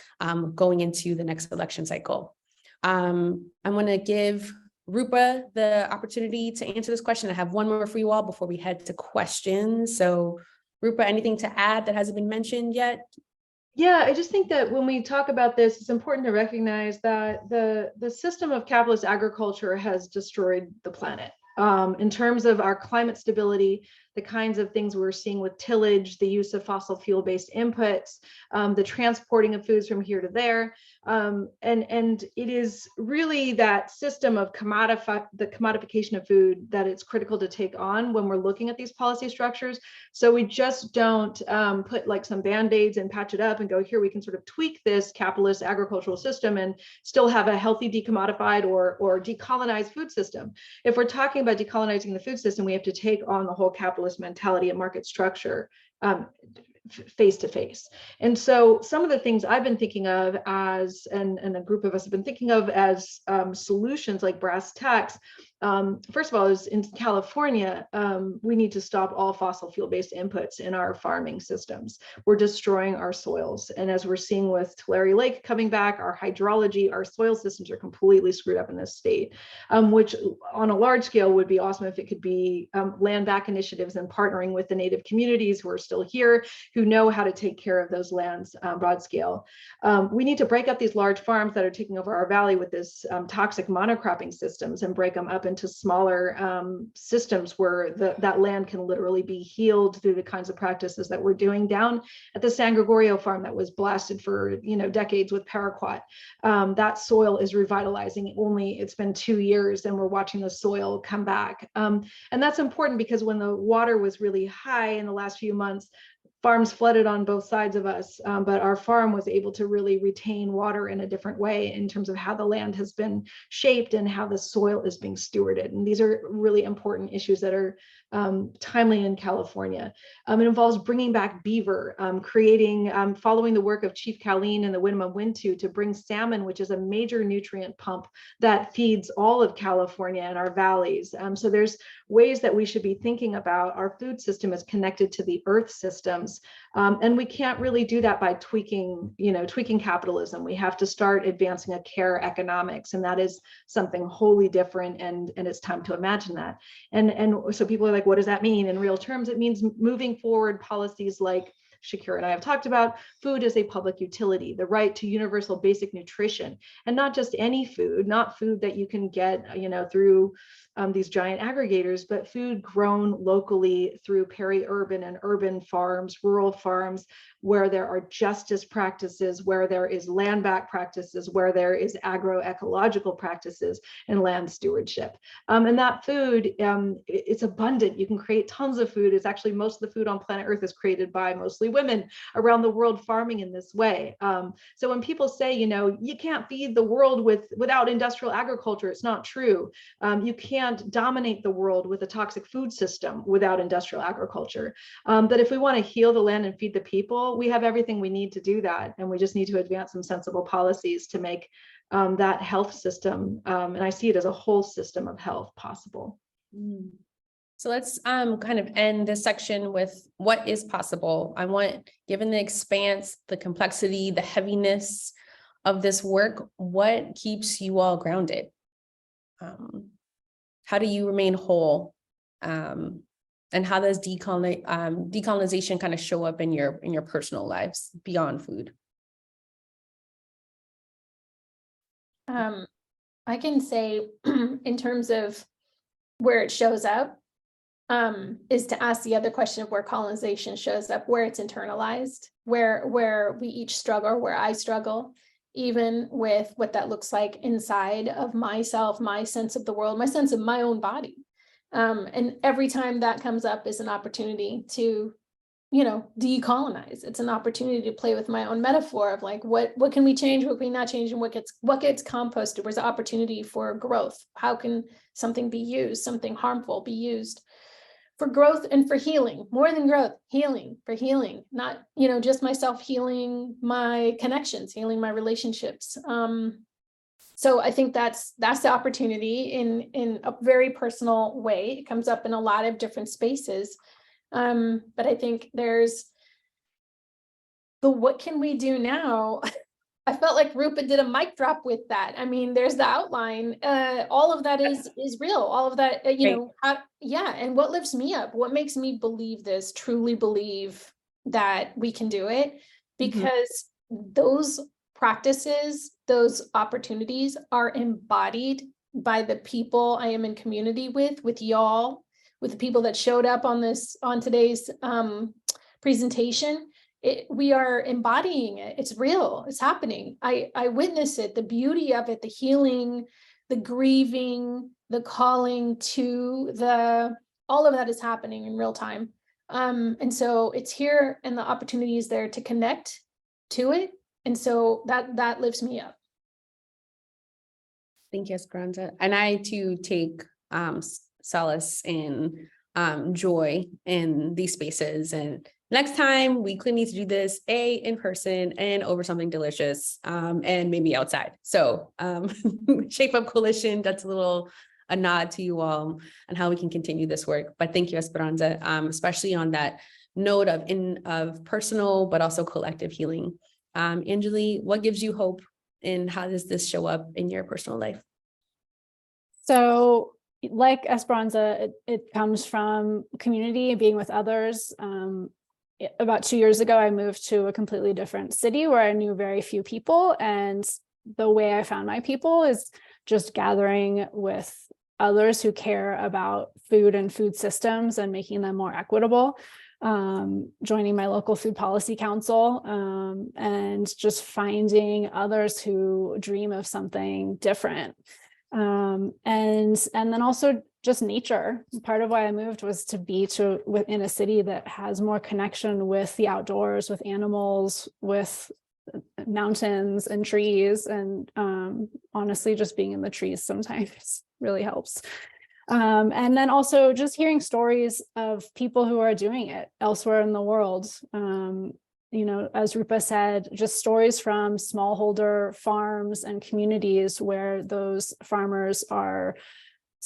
going into the next election cycle. I'm going to give Rupa the opportunity to answer this question. I have one more for you all before we head to questions. So Rupa, anything to add that hasn't been mentioned yet? Yeah, I just think that when we talk about this, it's important to recognize that the system of capitalist agriculture has destroyed the planet. In terms of our climate stability, the kinds of things we're seeing with tillage, the use of fossil fuel-based inputs, the transporting of foods from here to there. And it is really that system of the commodification of food that it's critical to take on when we're looking at these policy structures. So we just don't put like some band-aids and patch it up and go, here we can sort of tweak this capitalist agricultural system and still have a healthy decommodified or decolonized food system. If we're talking about decolonizing the food system, we have to take on the whole capitalist mentality and market structure face to face. And so some of the things I've been thinking of as, and a group of us have been thinking of as solutions like brass tacks. First of all, is in California, we need to stop all fossil fuel-based inputs in our farming systems. We're destroying our soils. And as we're seeing with Tulare Lake coming back, our hydrology, our soil systems are completely screwed up in this state, which on a large scale would be awesome if it could be land back initiatives and partnering with the native communities who are still here, who know how to take care of those lands broad scale. We need to break up these large farms that are taking over our valley with this toxic monocropping systems and break them up into smaller systems where that land can literally be healed through the kinds of practices that we're doing down at the San Gregorio farm that was blasted for decades with paraquat. That soil is revitalizing. It's been 2 years and we're watching the soil come back. And that's important because when the water was really high in the last few months, farms flooded on both sides of us, but our farm was able to really retain water in a different way in terms of how the land has been shaped and how the soil is being stewarded. And these are really important issues that are timely in California. It involves bringing back beaver, following the work of Chief Colleen and the Winnemem Wintu to bring salmon, which is a major nutrient pump that feeds all of California and our valleys. So there's ways that we should be thinking about our food system is connected to the earth systems. And we can't really do that by tweaking capitalism. We have to start advancing a care economics, and that is something wholly different, and it's time to imagine that. And so people are like, what does that mean in real terms? It means moving forward policies like Shakirah and I have talked about. Food is a public utility, the right to universal basic nutrition, and not just any food, not food that you can get, through these giant aggregators, but food grown locally through peri-urban and urban farms, rural farms, where there are justice practices, where there is land back practices, where there is agroecological practices and land stewardship. And that food, it's abundant. You can create tons of food. It's actually most of the food on planet Earth is created by mostly mostly women around the world farming in this way. So when people say, you can't feed the world without industrial agriculture, it's not true. You can't dominate the world with a toxic food system without industrial agriculture. That if we want to heal the land and feed the people, we have everything we need to do that. And we just need to advance some sensible policies to make that health system, and I see it as a whole system of health, possible. So let's kind of end this section with what is possible. I want, given the expanse, the complexity, the heaviness of this work, what keeps you all grounded? How do you remain whole? And how does decolonization kind of show up in your personal lives beyond food? I can say in terms of where it shows up, is to ask the other question of where colonization shows up, where it's internalized, where we each struggle, where I struggle, even with what that looks like inside of myself, my sense of the world, my sense of my own body. And every time that comes up is an opportunity to, decolonize. It's an opportunity to play with my own metaphor of like, what can we change, what can we not change, and what gets composted? Where's the opportunity for growth? How can something be used, something harmful be used for growth and for healing? More than growth, healing, for healing, not, just myself healing my connections, healing my relationships. So I think that's the opportunity in a very personal way. It comes up in a lot of different spaces. But I think there's the what can we do now? I felt like Rupa did a mic drop with that. I mean, there's the outline. All of that is real. All of that, and what lifts me up? What makes me believe this, truly believe that we can do it? Because those practices, those opportunities are embodied by the people I am in community with y'all, with the people that showed up on today's presentation. We are embodying it. It's real. It's happening. I witness it, the beauty of it, the healing, the grieving, the calling to all of that is happening in real time. And so it's here, and the opportunity is there to connect to it. And so that lifts me up. Thank you, Esperanza. And I too take solace in joy in these spaces. And next time we clearly need to do this in person and over something delicious, and maybe outside. So Shape Up Coalition, that's a nod to you all and how we can continue this work. But thank you, Esperanza, especially on that note of personal, but also collective healing. Anjali, what gives you hope, and how does this show up in your personal life? So like Esperanza, it comes from community and being with others. About 2 years ago, I moved to a completely different city where I knew very few people. And the way I found my people is just gathering with others who care about food and food systems and making them more equitable. Joining my local food policy council, and just finding others who dream of something different. And then also just nature. Part of why I moved was to be within a city that has more connection with the outdoors, with animals, with mountains and trees. And honestly, just being in the trees sometimes really helps. And then also just hearing stories of people who are doing it elsewhere in the world. As Rupa said, just stories from smallholder farms and communities where those farmers are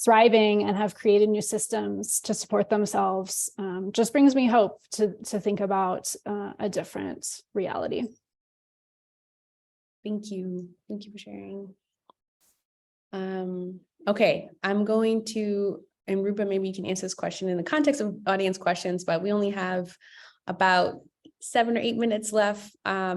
thriving and have created new systems to support themselves, just brings me hope to think about a different reality. Thank you. Thank you for sharing. Okay, I'm going to, and Rupa, maybe you can answer this question in the context of audience questions, but we only have about 7 or 8 minutes left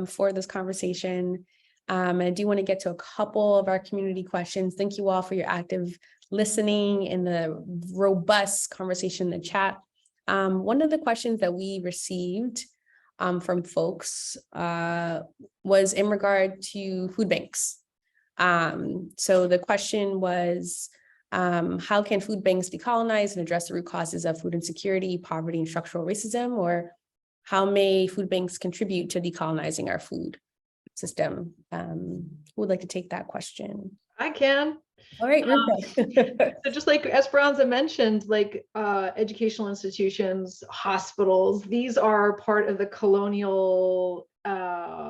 for this conversation. And I do want to get to a couple of our community questions. Thank you all for your active listening and the robust conversation in the chat. One of the questions that we received from folks was in regard to food banks. So the question was, how can food banks decolonize and address the root causes of food insecurity, poverty, and structural racism? Or How may food banks contribute to decolonizing our food system? Who would like to take that question? I can. All right, Rupa. So just like Esperanza mentioned, like educational institutions, hospitals, these are part of the colonial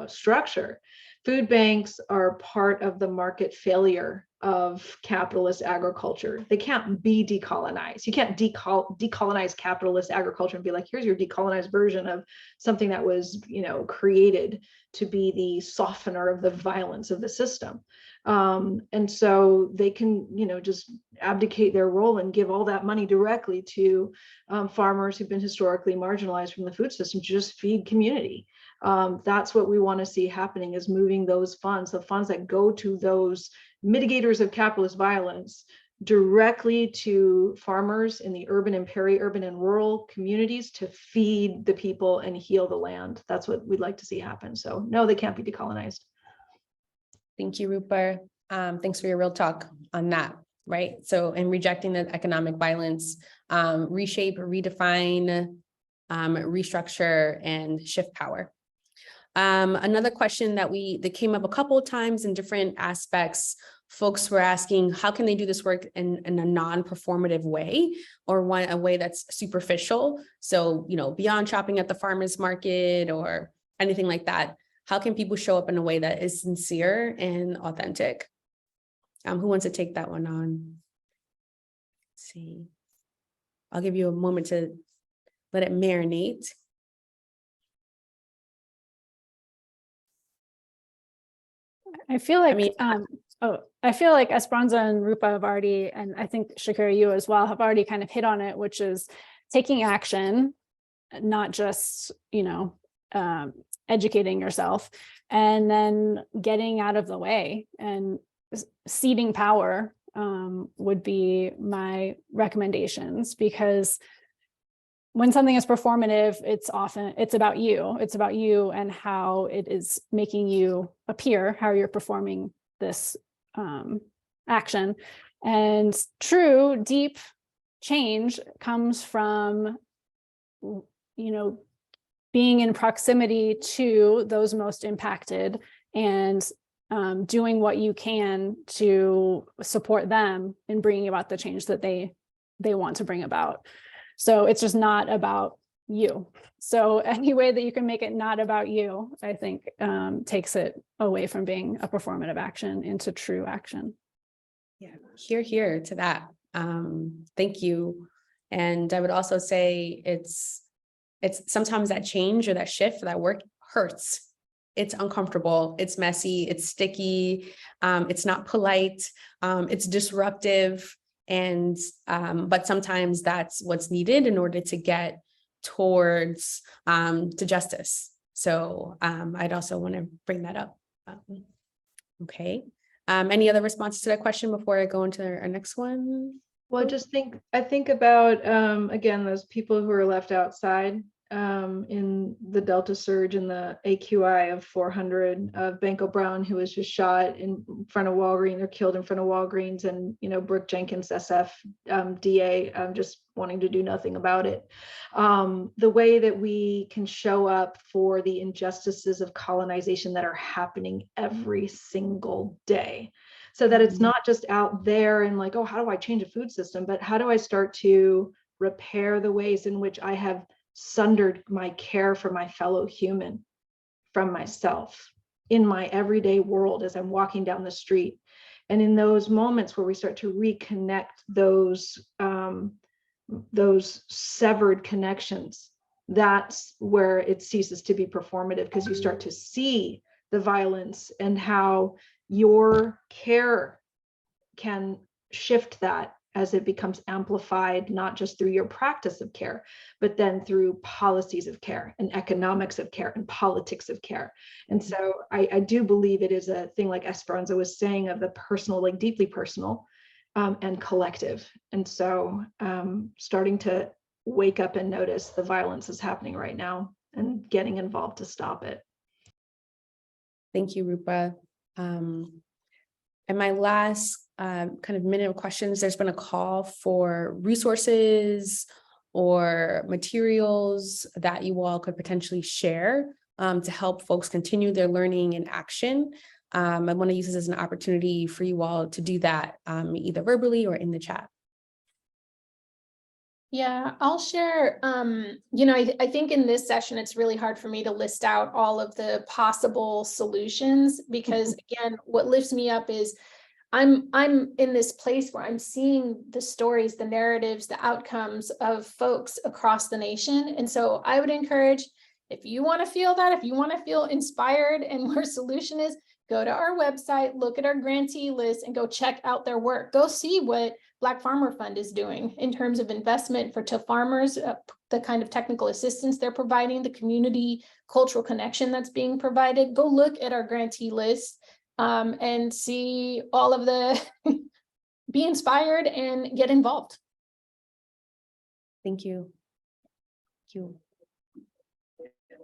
structure. Food banks are part of the market failure of capitalist agriculture. They can't be decolonized. You can't decolonize capitalist agriculture and be like, here's your decolonized version of something that was, created to be the softener of the violence of the system. And so they can, just abdicate their role and give all that money directly to farmers who've been historically marginalized from the food system to just feed community. That's what we want to see happening, is moving those funds, the funds that go to those mitigators of capitalist violence, directly to farmers in the urban and peri-urban and rural communities to feed the people and heal the land. That's what we'd like to see happen. So no, they can't be decolonized. Thank you, Rupa. Thanks for your real talk on that, right? So in rejecting the economic violence, reshape, redefine, restructure, and shift power. Another question that came up a couple of times in different aspects, folks were asking, how can they do this work in a non-performative way, or a way that's superficial? So, beyond shopping at the farmer's market or anything like that, how can people show up in a way that is sincere and authentic? Who wants to take that one on? Let's see. I'll give you a moment to let it marinate. I feel like, I feel like Esperanza and Rupa have already, and I think Shakirah, you as well, have already kind of hit on it, which is taking action, not just, educating yourself, and then getting out of the way and ceding power would be my recommendations, because when something is performative, it's about you and how it is making you appear, how you're performing this action. And true, deep change comes from, being in proximity to those most impacted and doing what you can to support them in bringing about the change that they want to bring about. So it's just not about you. So any way that you can make it not about you, I think, takes it away from being a performative action into true action. Yeah, hear to that. Thank you. And I would also say it's sometimes that change or that shift or that work hurts. It's uncomfortable, it's messy, it's sticky, it's not polite, it's disruptive. And but sometimes that's what's needed in order to get towards to justice. So I'd also want to bring that up. Okay. Any other responses to that question before I go into our next one? Well, I think about again, those people who are left outside in the Delta surge and the AQI of 400 of Banko Brown, who was just shot in front of Walgreens, or killed in front of Walgreens, and Brooke Jenkins, SF DA, just wanting to do nothing about it. The way that we can show up for the injustices of colonization that are happening every single day, so that it's not just out there and like, oh, how do I change a food system, but how do I start to repair the ways in which I have sundered my care for my fellow human from myself in my everyday world as I'm walking down the street. And in those moments where we start to reconnect those severed connections, that's where it ceases to be performative, because you start to see the violence and how your care can shift that as it becomes amplified, not just through your practice of care, but then through policies of care and economics of care and politics of care. And so I do believe it is a thing, like Esperanza was saying, of the personal, like deeply personal and collective. And so starting to wake up and notice the violence is happening right now and getting involved to stop it. Thank you, Rupa. And my last kind of minute of questions, there's been a call for resources or materials that you all could potentially share to help folks continue their learning and action. I want to use this as an opportunity for you all to do that either verbally or in the chat. Yeah, I'll share, I think in this session, it's really hard for me to list out all of the possible solutions because again, what lifts me up is I'm in this place where I'm seeing the stories, the narratives, the outcomes of folks across the nation. And so I would encourage, if you want to feel that, if you want to feel inspired and where solution is, go to our website, look at our grantee list and go check out their work. Go see what Black Farmer Fund is doing in terms of investment to farmers, the kind of technical assistance they're providing, the community cultural connection that's being provided. Go look at our grantee list and see all of the, be inspired and get involved. Thank you. Thank you.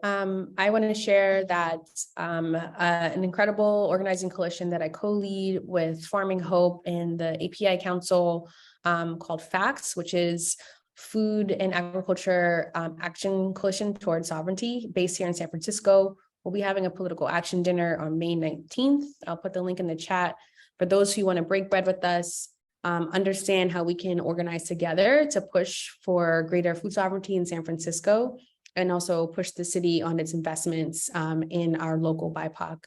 I want to share that an incredible organizing coalition that I co-lead with Farming Hope and the API Council called FACTS, which is Food and Agriculture Action Coalition Towards Sovereignty, based here in San Francisco. We'll be having a political action dinner on May 19th. I'll put the link in the chat for those who want to break bread with us, understand how we can organize together to push for greater food sovereignty in San Francisco, and also push the city on its investments in our local BIPOC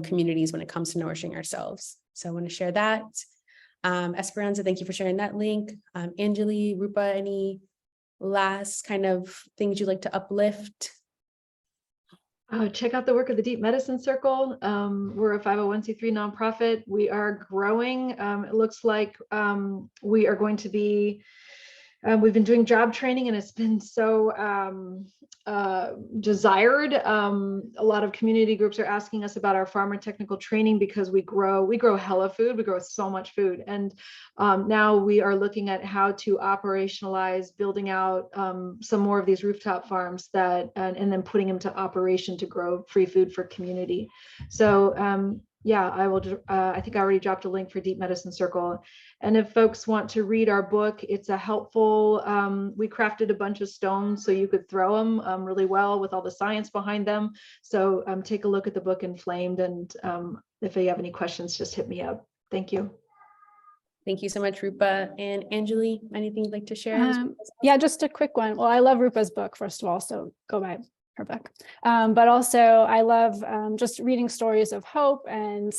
communities when it comes to nourishing ourselves. So I want to share that. Esperanza, thank you for sharing that link. Anjali, Rupa, any last kind of things you'd like to uplift? Check out the work of the Deep Medicine Circle. We're a 501c3 nonprofit. We are growing. It looks like we are going to be we've been doing job training and it's been so desired. A lot of community groups are asking us about our farmer technical training because we grow hella food. We grow so much food. And now we are looking at how to operationalize building out some more of these rooftop farms that and then putting them to operation to grow free food for community. So yeah, I will. I think I already dropped a link for Deep Medicine Circle. And if folks want to read our book, it's a helpful, we crafted a bunch of stones so you could throw them really well with all the science behind them. So take a look at the book Inflamed. And if you have any questions, just hit me up. Thank you. Thank you so much, Rupa. And Anjali, anything you'd like to share? Yeah, just a quick one. Well, I love Rupa's book, first of all, so go buy her book. But also I love just reading stories of hope and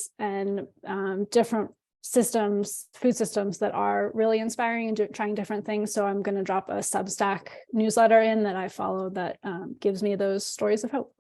different systems, food systems that are really inspiring and trying different things. So I'm going to drop a Substack newsletter in that I follow that gives me those stories of hope.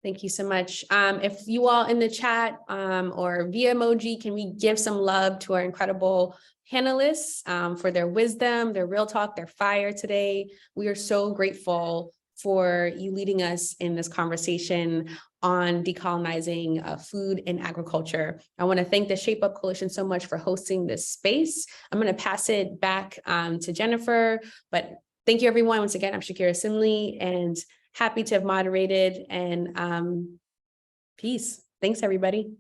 Thank you so much. If you all in the chat or via emoji, can we give some love to our incredible panelists for their wisdom, their real talk, their fire today. We are so grateful for you leading us in this conversation on decolonizing food and agriculture. I want to thank the Shape Up Coalition so much for hosting this space. I'm going to pass it back to Jennifer, but thank you everyone. Once again, I'm Shakirah Simley and happy to have moderated, and peace. Thanks everybody.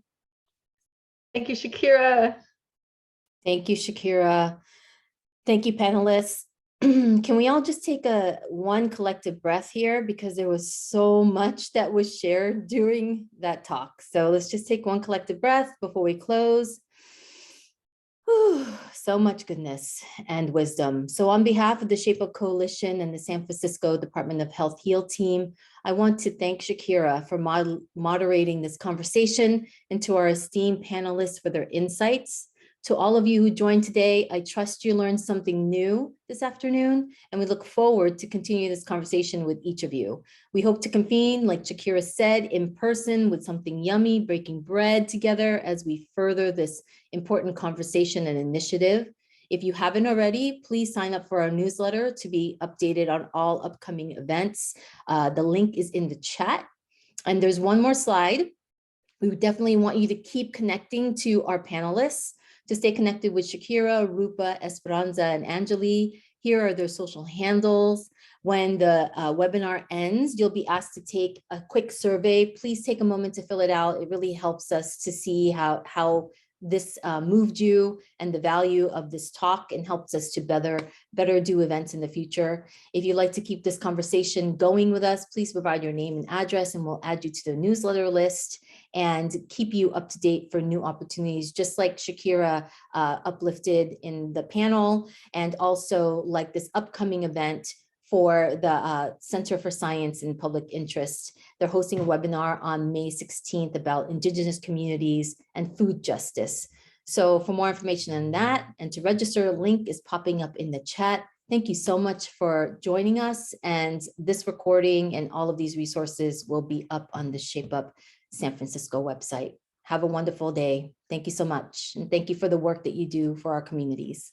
Thank you, Shakirah. Thank you, Shakirah. Thank you, panelists. Can we all just take one collective breath here, because there was so much that was shared during that talk. So let's just take one collective breath before we close. Whew, so much goodness and wisdom. So on behalf of the Shape Up Coalition and the San Francisco Department of Health HEAL team, I want to thank Shakirah for moderating this conversation, and to our esteemed panelists for their insights. To all of you who joined today, I trust you learned something new this afternoon, and we look forward to continue this conversation with each of you. We hope to convene, like Shakirah said, in person with something yummy, breaking bread together as we further this important conversation and initiative. If you haven't already, please sign up for our newsletter to be updated on all upcoming events. The link is in the chat. And there's one more slide. We would definitely want you to keep connecting to our panelists. To stay connected with Shakirah, Rupa, Esperanza, and Anjali, here are their social handles. When the webinar ends, you'll be asked to take a quick survey. Please take a moment to fill it out. It really helps us to see how this moved you and the value of this talk and helps us to better do events in the future. If you'd like to keep this conversation going with us, please provide your name and address and we'll add you to the newsletter list and keep you up to date for new opportunities, just like Shakirah uplifted in the panel, and also like this upcoming event for the Center for Science and Public Interest. They're hosting a webinar on May 16th about Indigenous communities and food justice. So for more information on that and to register, a link is popping up in the chat. Thank you so much for joining us. And this recording and all of these resources will be up on the Shape Up San Francisco website. Have a wonderful day. Thank you so much. And thank you for the work that you do for our communities.